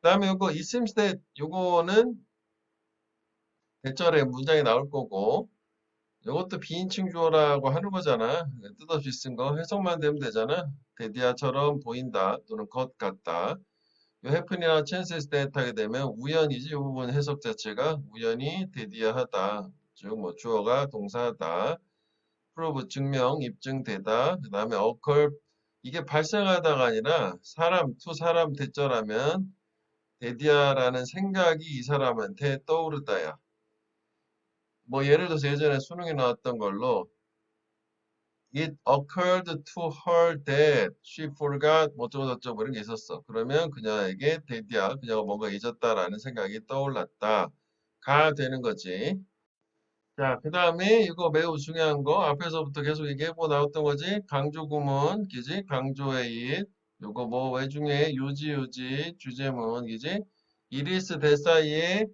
그다음에 요거 seems that 요거는 대절에 문장이 나올 거고, 요것도 비인칭 주어라고 하는 거잖아. 뜻없이 쓴 거 해석만 되면 되잖아. 데디아처럼 보인다 또는 것 같다. 요 happen이나 chances that 하게 되면 우연이지. 이 부분 해석 자체가 우연히 데디아하다. 즉 뭐 주어가 동사하다. 프로브 증명, 입증되다. 그 다음에 occur 이게 발생하다가 아니라 사람, 투 사람 대절하면 데디아라는 생각이 이 사람한테 떠오르다야. 뭐 예를 들어서 예전에 수능에 나왔던 걸로 It occurred to her that she forgot 뭐 어쩌고저쩌고 이런 게 있었어. 그러면 그녀에게 데디아, 그녀가 뭔가 잊었다라는 생각이 떠올랐다. 가 되는 거지. 자, 그 다음에 이거 매우 중요한 거 앞에서부터 계속 얘기해보 나왔던 거지. 강조 구문, 그지? 강조의 it. 요거 뭐 외중에 유지, 주제문, 그지? 이리스 대사이에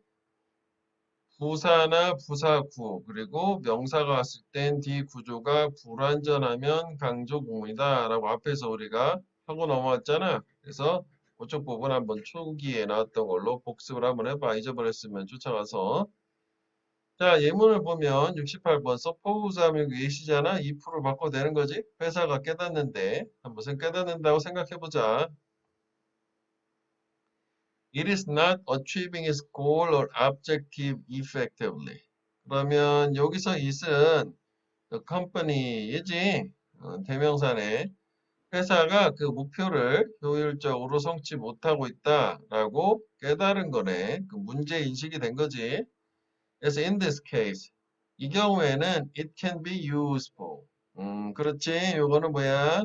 부사나 부사구, 그리고 명사가 왔을 땐 뒤 구조가 불완전하면 강조 구문이다. 라고 앞에서 우리가 하고 넘어왔잖아. 그래서 그쪽 부분 한번 초기에 나왔던 걸로 복습을 한번 해봐. 잊어버렸으면 쫓아가서. 자, 예문을 보면 68번 suppose 하면 예시잖아. if를 바꿔도 되는 거지. 회사가 깨닫는데 무슨 깨닫는다고 생각해보자. It is not achieving its goal or objective effectively. 그러면 여기서 it은 the company이지. 대명사네. 회사가 그 목표를 효율적으로 성취 못하고 있다라고 깨달은 거네. 그 문제 인식이 된 거지. 그래서 in this case 이 경우에는 it can be useful. 그렇지. 요거는 뭐야?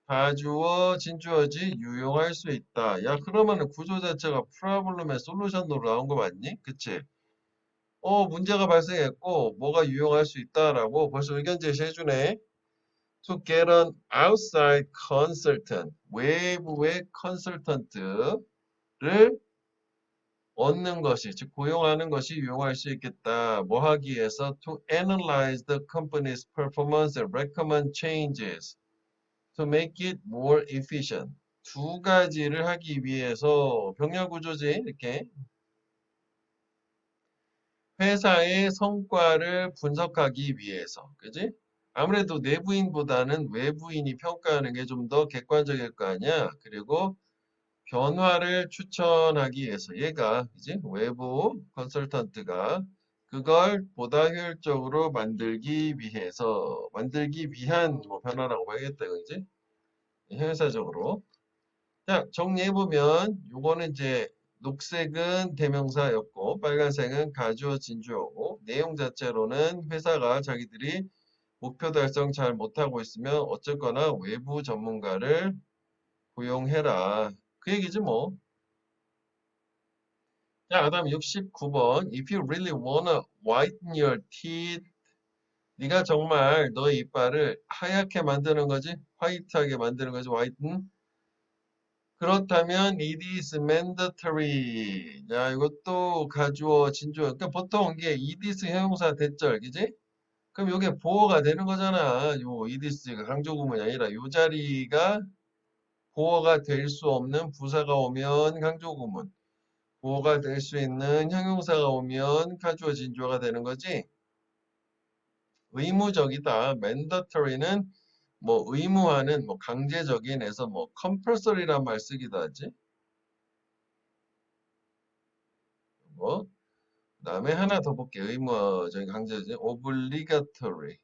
가주어, 진주어지 유용할 수 있다. 야, 그러면은 구조 자체가 프로블럼의 솔루션으로 나온 거 맞니? 그치? 문제가 발생했고 뭐가 유용할 수 있다라고 벌써 의견 제시해주네. To get an outside consultant. 외부의 컨설턴트를 얻는 것이, 즉 고용하는 것이 유용할 수 있겠다. 뭐 하기 위해서 to analyze the company's performance and recommend changes to make it more efficient. 두 가지를 하기 위해서 병렬 구조지 이렇게 회사의 성과를 분석하기 위해서, 그지? 아무래도 내부인보다는 외부인이 평가하는 게 좀 더 객관적일 거 아니야. 그리고 변화를 추천하기 위해서 얘가 그지? 외부 컨설턴트가 그걸 보다 효율적으로 만들기 위해서 만들기 위한 뭐 변화라고 봐야겠다 그지? 형용사적으로. 자, 정리해보면 요거는 이제 녹색은 대명사였고 빨간색은 가주어 진주어고 내용 자체로는 회사가 자기들이 목표 달성 잘 못하고 있으면 어쨌거나 외부 전문가를 고용해라. 그 얘기지 뭐. 자, 그다음 69번. If you really wanna whiten your teeth, 네가 정말 너의 이빨을 하얗게 만드는 거지? 화이트하게 만드는 거지? whiten. 그렇다면 it is mandatory. 자, 이것도 가주어, 진주어. 그러니까 보통 이게 it is 형용사 대절, 그지? 그럼 이게 보어가 되는 거잖아. 요 it is가 강조구문이 아니라 요 자리가 보어가 될 수 없는 부사가 오면 강조구문. 보어가 될 수 있는 형용사가 오면 가주어 진주어가 되는 거지. 의무적이다. mandatory는 뭐 의무화는 뭐 강제적인 해서 뭐 compulsory란 말 쓰기도 하지. 뭐 그다음에 하나 더 볼게. 의무적인 강제적인 obligatory.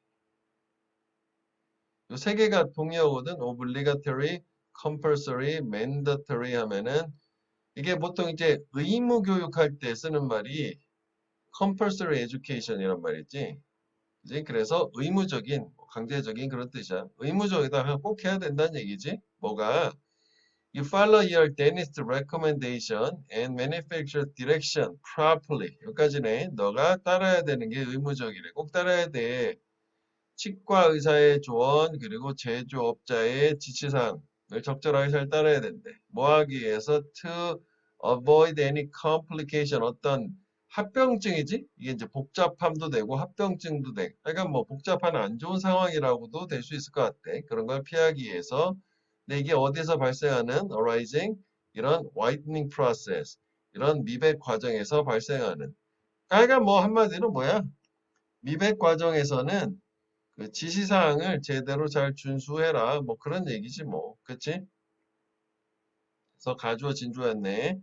요 세 개가 동의어거든. obligatory, compulsory, mandatory 하면은 이게 보통 이제 의무 교육할 때 쓰는 말이 compulsory education이란 말이지. 그지? 그래서 의무적인, 뭐 강제적인 그런 뜻이야. 의무적이다. 꼭 해야 된다는 얘기지. 뭐가? You follow your dentist recommendation and manufacturer direction properly. 여기까지네. 너가 따라야 되는 게 의무적이래. 꼭 따라야 돼. 치과 의사의 조언 그리고 제조업자의 지시사항을 적절하게 잘 따라야 된대. 뭐 하기 위해서 to avoid any complication 어떤 합병증이지? 이게 이제 복잡함도 되고 합병증도 돼. 그러니까 뭐 복잡한 안 좋은 상황이라고도 될 수 있을 것 같아. 그런 걸 피하기 위해서. 근데 이게 어디서 발생하는 arising 이런 whitening process 이런 미백 과정에서 발생하는. 그러니까 뭐 한마디로 뭐야? 미백 과정에서는 그 지시사항을 제대로 잘 준수해라. 뭐 그런 얘기지 뭐. 그치? 그래서 가주어 진주였네.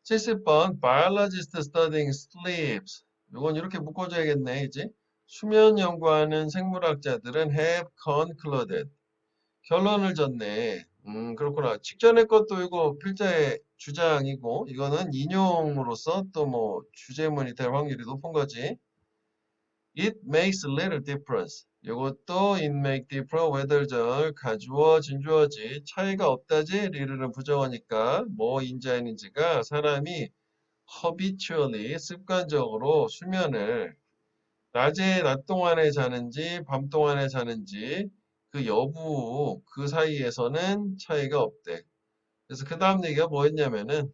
70번 Biologist studying sleeps. 이건 이렇게 묶어줘야겠네. 이제 수면 연구하는 생물학자들은 have concluded. 결론을 졌네. 그렇구나. 직전의 것도 이거 필자의 주장이고 이거는 인용으로서 또 뭐 주제문이 될 확률이 높은 거지. It makes little difference. 이것도 it make difference whether 가주어 진주어지 차이가 없다지 little는 부정어니까 뭐 인지 아닌지가 사람이 habitually 습관적으로 수면을 낮에 낮 동안에 자는지 밤 동안에 자는지 그 여부 그 사이에서는 차이가 없대. 그래서 그 다음 얘기가 뭐였냐면은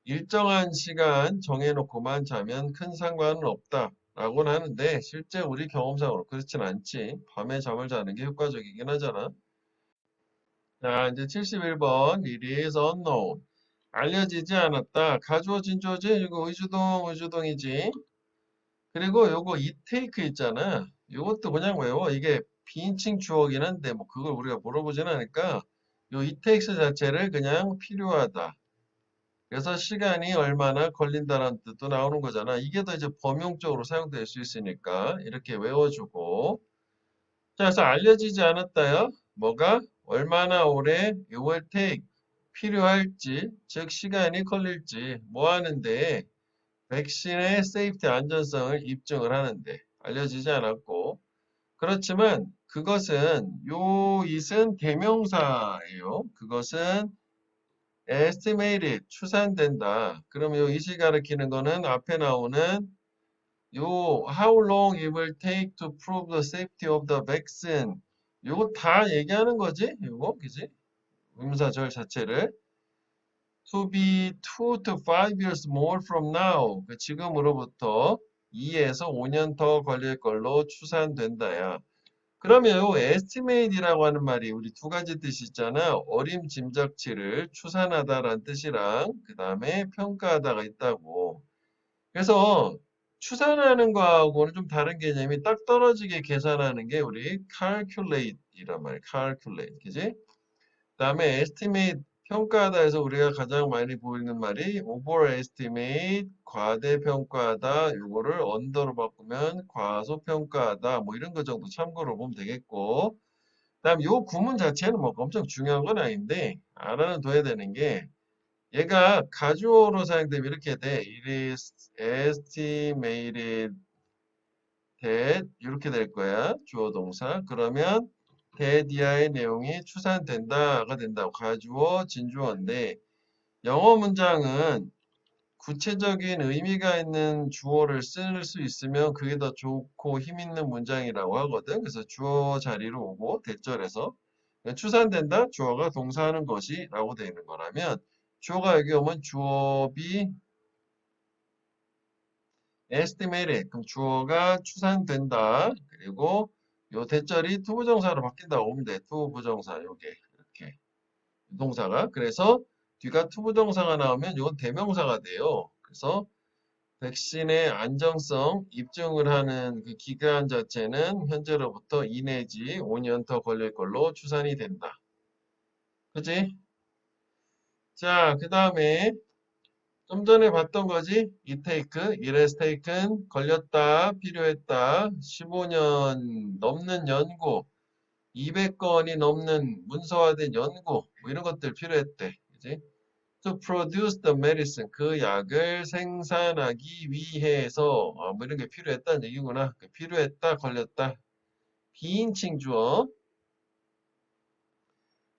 일정한 시간 정해놓고만 자면 큰 상관은 없다. 라고는 하는데 실제 우리 경험상으로 그렇진 않지. 밤에 잠을 자는 게 효과적이긴 하잖아. 자, 이제 71번 It is unknown. 알려지지 않았다. 가주어 진주어지? 이거 의주동이지. 그리고 요거 it take 있잖아. 요것도 그냥 외워. 이게 비인칭 주어긴 한데 뭐 그걸 우리가 물어보진 않으니까 요 it takes 자체를 그냥 필요하다. 그래서 시간이 얼마나 걸린다는 뜻도 나오는 거잖아. 이게 더 이제 범용적으로 사용될 수 있으니까 이렇게 외워주고. 자, 그래서 알려지지 않았다요. 뭐가 얼마나 오래 it will take 필요할지, 즉 시간이 걸릴지 뭐 하는데 백신의 세이프티 안전성을 입증을 하는데 알려지지 않았고 그렇지만 그것은 요 it은 대명사예요. 그것은 estimated 추산된다. 그럼 요 it이 가리키는 거는 앞에 나오는 요 how long it will take to prove the safety of the vaccine 요거 다 얘기하는 거지? 요거 그지? 의문사절 자체를 to be 2 to 5 years more from now 그 지금으로부터 2에서 5년 더 걸릴 걸로 추산된다야. 그러면 요 estimate이라고 하는 말이 우리 두 가지 뜻이 있잖아. 어림짐작치를 추산하다라는 뜻이랑 그 다음에 평가하다가 있다고. 그래서 추산하는 거하고는 좀 다른 개념이 딱 떨어지게 계산하는 게 우리 calculate 이란 말이야. calculate. 그지? 그 다음에 estimate 평가하다에서 우리가 가장 많이 보이는 말이 overestimate, 과대평가하다. 요거를 under로 바꾸면 과소평가하다. 뭐 이런 거 정도 참고로 보면 되겠고. 그다음 요 구문 자체는 뭐 엄청 중요한 건 아닌데 알아는 둬야 되는 게 얘가 가주어로 사용되면 이렇게 돼. It is estimated that 이렇게 될 거야. 주어 동사. 그러면 that 이하의 내용이 추산된다가 된다고. 가주어 진주어인데 영어 문장은 구체적인 의미가 있는 주어를 쓸 수 있으면 그게 더 좋고 힘 있는 문장이라고 하거든. 그래서 주어 자리로 오고 대절해서 추산된다. 주어가 동사하는 것이 라고 되어 있는 거라면 주어가 여기 오면 주어비 estimated. 그럼 주어가 추산된다. 그리고 요 대절이 투부정사로 바뀐다고 보면 돼. 투부정사 요게 이렇게 동사가. 그래서 뒤가 투부정사가 나오면 이건 대명사가 돼요. 그래서 백신의 안정성 입증을 하는 그 기간 자체는 현재로부터 2 내지 5년 더 걸릴 걸로 추산이 된다. 그지? 자, 그 다음에 좀 전에 봤던 거지? 이 테이크, it has taken, 걸렸다, 필요했다, 15년 넘는 연구, 200건이 넘는 문서화된 연구, 뭐 이런 것들 필요했대. 그지? To produce the medicine, 그 약을 생산하기 위해서 뭐 이런 게 필요했다는 얘기구나. 필요했다, 걸렸다. 비인칭 주어.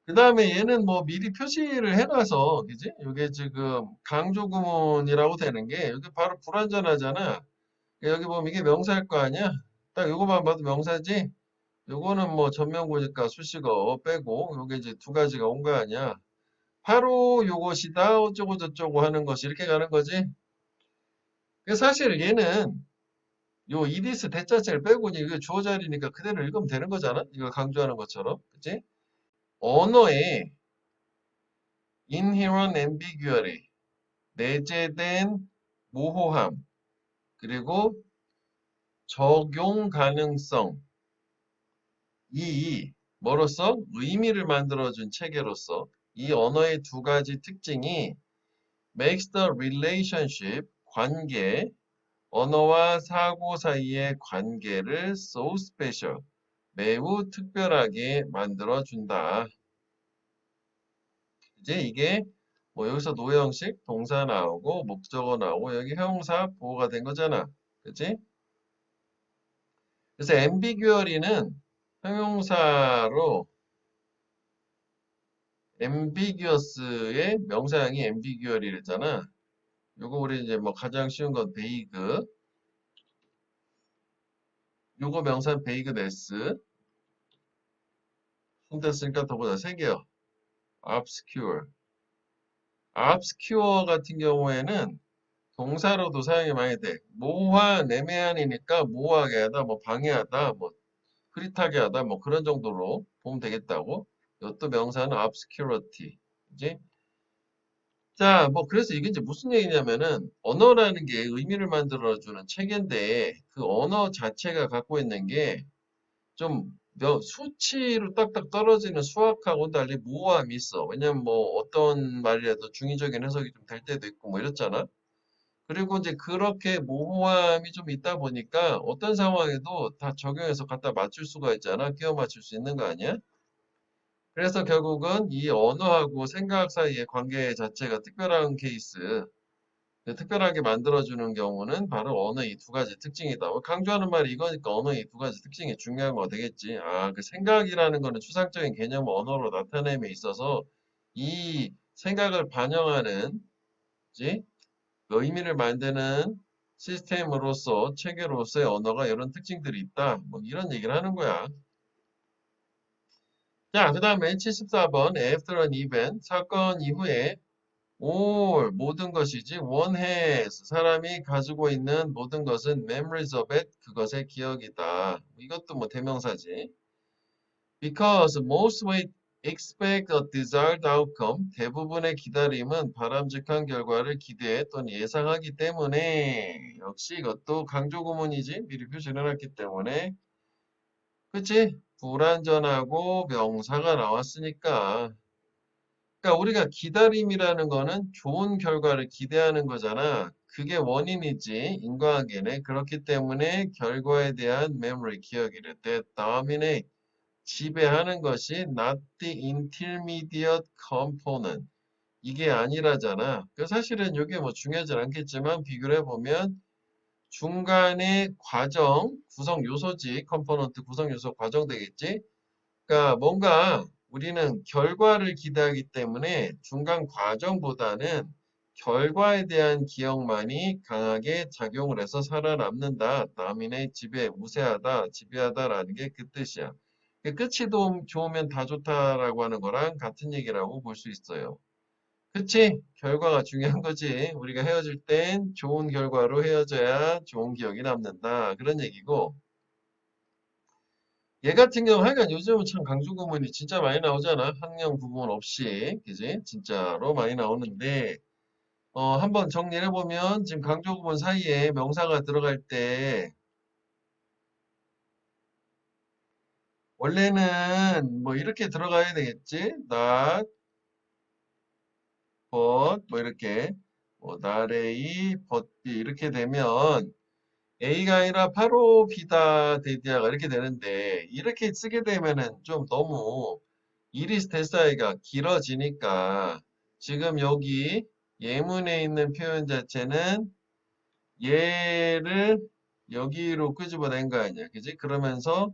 그 다음에 얘는 뭐 미리 표시를 해놔서, 그지? 이게 지금 강조 구문이라고 되는 게 여기 바로 불완전하잖아. 여기 보면 이게 명사일 거 아니야? 딱 요거만 봐도 명사지? 요거는 뭐 전명구니까 수식어 빼고 요게 이제 두 가지가 온 거 아니야? 바로 요것이다 어쩌고 저쩌고 하는 것이 이렇게 가는 거지. 그래서 사실 얘는 요 이디스 대자체를 빼고 이게 주어 자리니까 그대로 읽으면 되는 거잖아. 이거 강조하는 것처럼. 그치? 언어의 inherent ambiguity, 내재된 모호함, 그리고 적용 가능성, 이 뭐로써 의미를 만들어준 체계로서 이 언어의 두 가지 특징이 makes the relationship, 관계, 언어와 사고 사이의 관계를 so special, 매우 특별하게 만들어준다. 이제 이게 뭐 여기서 노형식 동사 나오고 목적어 나오고 여기 형용사 보호가 된 거잖아. 그치? 그래서 ambiguity는 형용사로 ambiguous의 명사형이 ambiguity랬잖아. 요거 우리 이제 뭐 가장 쉬운 건 vague. 요거 명사는 vagueness. 손댔으니까 더 보자. 세 개요. obscure. obscure 같은 경우에는 동사로도 사용이 많이 돼. 모호한, 애매한이니까 모호하게 하다, 뭐 방해하다, 뭐 흐릿하게 하다, 뭐 그런 정도로 보면 되겠다고. 이것도 명사는 obscurity. 이제 자, 뭐 그래서 이게 이제 무슨 얘기냐면은 언어라는 게 의미를 만들어주는 체계인데 그 언어 자체가 갖고 있는 게 좀 수치로 딱딱 떨어지는 수학하고는 달리 모호함이 있어. 왜냐면 뭐 어떤 말이라도 중의적인 해석이 좀 될 때도 있고 뭐 이렇잖아. 그리고 이제 그렇게 모호함이 좀 있다 보니까 어떤 상황에도 다 적용해서 갖다 맞출 수가 있잖아. 끼워 맞출 수 있는 거 아니야? 그래서 결국은 이 언어하고 생각 사이의 관계 자체가 특별한 케이스, 특별하게 만들어주는 경우는 바로 언어의 이 두 가지 특징이다. 강조하는 말이 이거니까 언어의 이 두 가지 특징이 중요한 거 되겠지. 그 생각이라는 거는 추상적인 개념 언어로 나타냄에 있어서 이 생각을 반영하는, 그지? 그 의미를 만드는 시스템으로서 체계로서의 언어가 이런 특징들이 있다. 뭐 이런 얘기를 하는 거야. 자, 그 다음에 74번 after an event 사건 이후에 all 모든 것이지 one has 사람이 가지고 있는 모든 것은 memories of it 그것의 기억이다. 이것도 뭐 대명사지. Because most wait expect a desired outcome 대부분의 기다림은 바람직한 결과를 기대 또는 예상하기 때문에 역시 이것도 강조 구문이지 미리 표시를 해놨기 때문에 그치? 불완전하고 명사가 나왔으니까 그러니까 우리가 기다림이라는 거는 좋은 결과를 기대하는 거잖아. 그게 원인이지, 인과관계네. 그렇기 때문에 결과에 대한 memory, 기억이래. That dominate, 지배하는 것이 not the intermediate component. 이게 아니라잖아. 그 사실은 이게 뭐 중요하진 않겠지만 비교를 해보면 중간에 과정, 구성 요소지, 컴포넌트 구성 요소 과정 되겠지? 그러니까 뭔가 우리는 결과를 기대하기 때문에 중간 과정보다는 결과에 대한 기억만이 강하게 작용을 해서 살아남는다. 남인의 지배, 우세하다, 지배하다라는 게 그 뜻이야. 끝이 좋으면 다 좋다라고 하는 거랑 같은 얘기라고 볼 수 있어요. 그치? 결과가 중요한 거지. 우리가 헤어질 땐 좋은 결과로 헤어져야 좋은 기억이 남는다. 그런 얘기고. 얘 같은 경우 하여간 요즘은 참 강조 구문이 진짜 많이 나오잖아. 학령 구문 없이. 그지? 진짜로 많이 나오는데, 한번 정리해보면 지금 강조 구문 사이에 명사가 들어갈 때, 원래는 뭐 이렇게 들어가야 되겠지? not, but, 뭐 이렇게, 뭐 not A, but B 이렇게 되면, A가 아니라 바로 B다, 데디아가 이렇게 되는데, 이렇게 쓰게 되면은 좀 너무 이리스 대사이가 길어지니까, 지금 여기 예문에 있는 표현 자체는 얘를 여기로 끄집어낸 거 아니야. 그지? 그러면서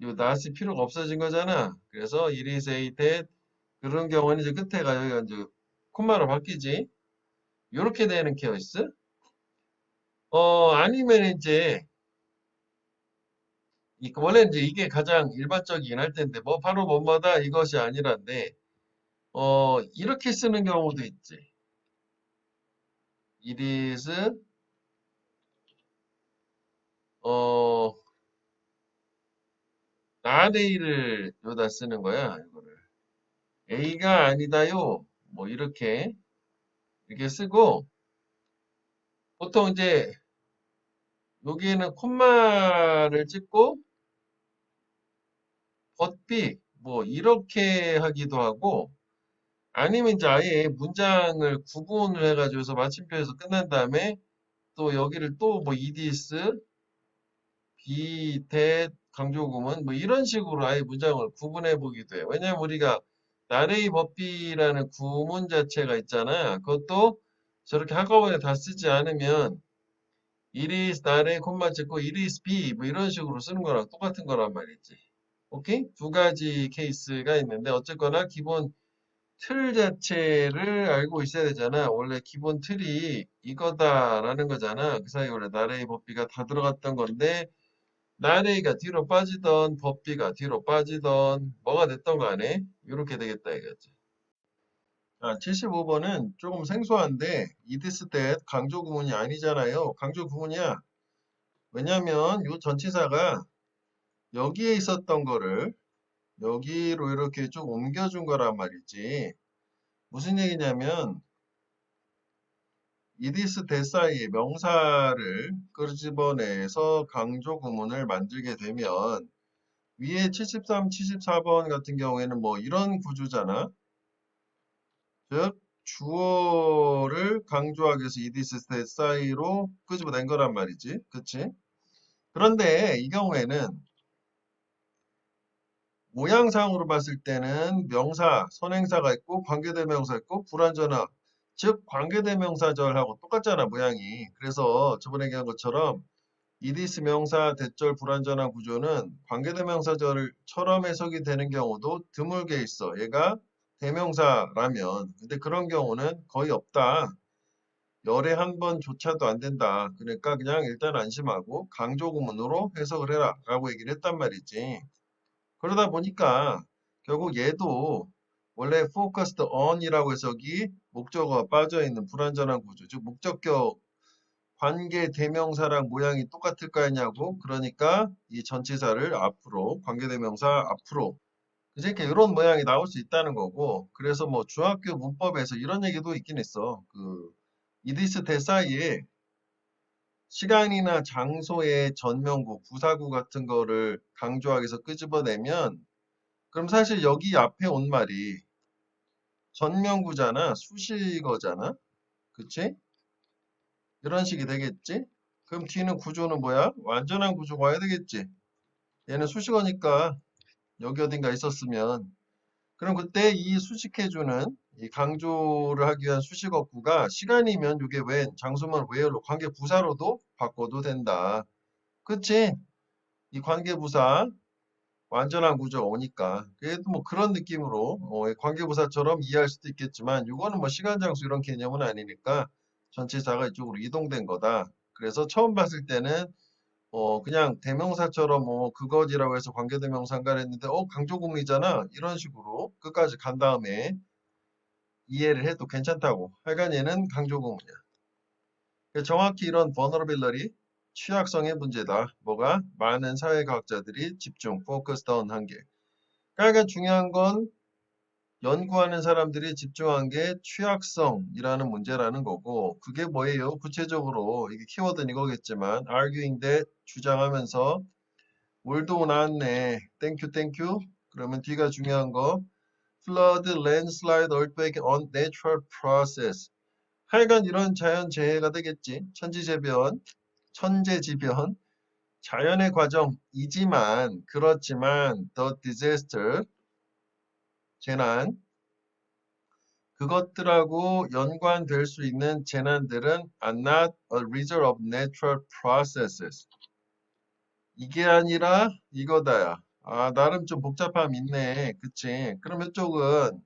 요 not이 필요가 없어진 거잖아. 그래서 이리스 A, that, 그런 경우는 이제 끝에가 여기가 이제 콤마로 바뀌지. 요렇게 되는 케어스. 아니면 이제 원래 이제 이게 가장 일반적이긴 할 텐데, 뭐, 바로 뭐뭐다 이것이 아니란데, 이렇게 쓰는 경우도 있지. It is, 어, not A를 여기다 쓰는 거야, 이거를. A가 아니다요. 뭐, 이렇게 쓰고, 보통 이제, 여기에는 콤마를 찍고, but B, 뭐, 이렇게 하기도 하고, 아니면 이제 아예 문장을 구분을 해가지고서 마침표에서 끝난 다음에, 또 여기를 또 뭐, 이디스, 비대 강조구문 뭐 이런 식으로 아예 문장을 구분해 보기도 해요. 왜냐면 우리가 나레이 법비라는 구문 자체가 있잖아. 그것도 저렇게 한꺼번에 다 쓰지 않으면 it is 나레이 콤마 찍고 it is be 뭐 이런 식으로 쓰는 거랑 똑같은 거란 말이지. 오케이? 두 가지 케이스가 있는데 어쨌거나 기본 틀 자체를 알고 있어야 되잖아. 원래 기본 틀이 이거다라는 거잖아. 그 사이에 원래 나레이 법비가 다 들어갔던 건데 나레이가 뒤로 빠지던 법비가 뒤로 빠지던 뭐가 됐던 간에 이렇게 되겠다 이거지. 75번은 조금 생소한데 이디스 때 강조 구문이 아니잖아요. 강조 구문이야. 왜냐면 이 전치사가 여기에 있었던 거를 여기로 이렇게 좀 옮겨준 거란 말이지. 무슨 얘기냐면 이디스 대 사이에 명사를 끄집어내서 강조 구문을 만들게 되면 위에 73, 74번 같은 경우에는 뭐 이런 구조잖아. 즉 주어를 강조하기 위해서 이디스 대 사이로 끄집어낸 거란 말이지. 그치? 그런데 이 경우에는 모양상으로 봤을 때는 명사, 선행사가 있고 관계대명사 있고 불완전어, 즉 관계대명사절하고 똑같잖아 모양이. 그래서 저번에 얘기한 것처럼 이디스 명사 대절 불완전한 구조는 관계대명사절처럼 해석이 되는 경우도 드물게 있어. 얘가 대명사라면. 근데 그런 경우는 거의 없다. 열에 한 번조차도 안 된다. 그러니까 그냥 일단 안심하고 강조구문으로 해석을 해라 라고 얘기를 했단 말이지. 그러다 보니까 결국 얘도 원래 focused on이라고 해석이 목적어가 빠져있는 불완전한 구조. 즉 목적격 관계 대명사랑 모양이 똑같을까 했냐고. 그러니까 이 전치사를 앞으로 관계대명사 앞으로 이제 이렇게 이런 모양이 나올 수 있다는 거고. 그래서 뭐 중학교 문법에서 이런 얘기도 있긴 했어. 그 이디스 대 사이에 시간이나 장소의 전명구, 부사구 같은 거를 강조하기 위해서 끄집어내면 그럼 사실 여기 앞에 온 말이 전면구잖아. 수식어잖아. 그치? 이런 식이 되겠지? 그럼 뒤는 구조는 뭐야? 완전한 구조가 와야 되겠지? 얘는 수식어니까 여기 어딘가 있었으면. 그럼 그때 이 수식해주는 이 강조를 하기 위한 수식어구가 시간이면 이게 when, 장소면 where로 관계 부사로도 바꿔도 된다. 그치? 이 관계 부사 완전한 구조가 오니까. 그래도 뭐 그런 느낌으로 관계 부사처럼 이해할 수도 있겠지만 이거는 뭐 시간, 장소 이런 개념은 아니니까 전치사가 이쪽으로 이동된 거다. 그래서 처음 봤을 때는 그냥 대명사처럼 그것이라고 해서 관계대명사인가 했는데 강조구문이잖아. 이런 식으로 끝까지 간 다음에 이해를 해도 괜찮다고. 하여간 얘는 강조구문이야. 정확히 이런 vulnerability, 취약성의 문제다. 뭐가? 많은 사회과학자들이 집중, focus down 한 게. 그러니까 중요한 건 연구하는 사람들이 집중한 게 취약성이라는 문제라는 거고 그게 뭐예요? 구체적으로 이게 키워드는 이거겠지만 arguing that 주장하면서 올도 나왔네. 땡큐 땡큐. 그러면 뒤가 중요한 거 flood, landslide, earthquake, unnatural process. 하여간 이런 자연재해가 되겠지. 천지재변, 천재지변, 자연의 과정이지만 그렇지만 the disaster, 재난, 그것들하고 연관될 수 있는 재난들은 are not a result of natural processes. 이게 아니라 이거다야. 아, 나름 좀 복잡함 있네. 그치? 그럼 이쪽은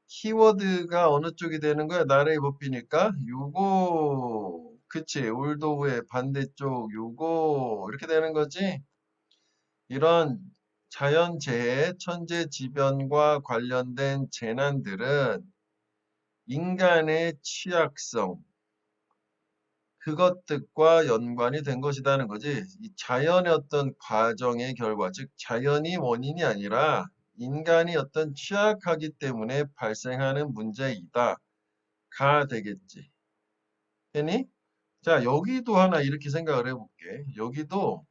키워드가 어느 쪽이 되는 거야? 나래의 법비니까 요거 그치? 올도우의 반대쪽 요거 이렇게 되는 거지? 이런 자연재해, 천재지변과 관련된 재난들은 인간의 취약성, 그것들과 연관이 된 것이라는 거지. 이 자연의 어떤 과정의 결과, 즉 자연이 원인이 아니라 인간이 어떤 취약하기 때문에 발생하는 문제이다. 가 되겠지. 되니? 자, 여기도 하나 이렇게 생각을 해볼게. 여기도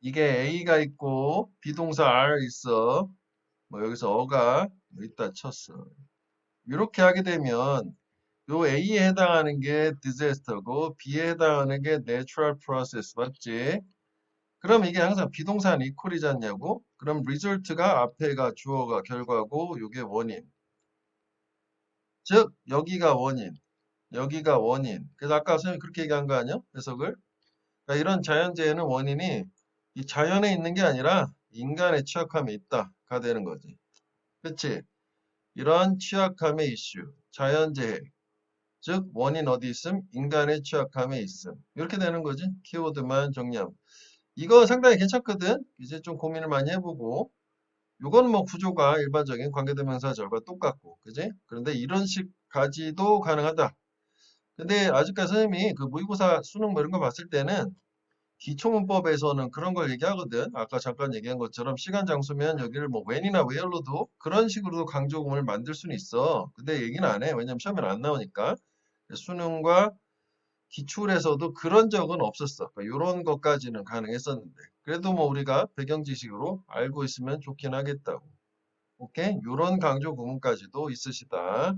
이게 A가 있고 비동사 R 있어. 뭐 여기서 어가 뭐 있다 쳤어. 이렇게 하게 되면 요 A에 해당하는 게 disaster고 B에 해당하는 게 natural process 맞지? 그럼 이게 항상 비동사는 이퀄이지 않냐고? 그럼 result가 앞에가 주어가 결과고 요게 원인. 즉 여기가 원인, 여기가 원인. 그래서 아까 선생님이 그렇게 얘기한 거 아니야? 해석을? 그러니까 이런 자연재해는 원인이 이 자연에 있는 게 아니라 인간의 취약함에 있다가 되는 거지. 그치? 이런 취약함의 이슈, 자연재해. 즉 원인 어디 있음? 인간의 취약함에 있음. 이렇게 되는 거지. 키워드만 정리하면. 이거 상당히 괜찮거든. 이제 좀 고민을 많이 해보고. 이거는 뭐 구조가 일반적인 관계대명사절과 똑같고, 그지? 그런데 이런 식까지도 가능하다. 근데 아직까지 선생님이 그 모의고사 수능 뭐 이런 거 봤을 때는 기초문법에서는 그런 걸 얘기하거든. 아까 잠깐 얘기한 것처럼 시간 장소면 여기를 뭐 when이나 where로도 그런 식으로도 강조금을 만들 수는 있어. 근데 얘기는 안 해. 왜냐면 시험에 안 나오니까. 수능과 기출에서도 그런 적은 없었어. 이런 것까지는 가능했었는데. 그래도 뭐 우리가 배경 지식으로 알고 있으면 좋긴 하겠다고. 오케이? 이런 강조 구문까지도 있으시다.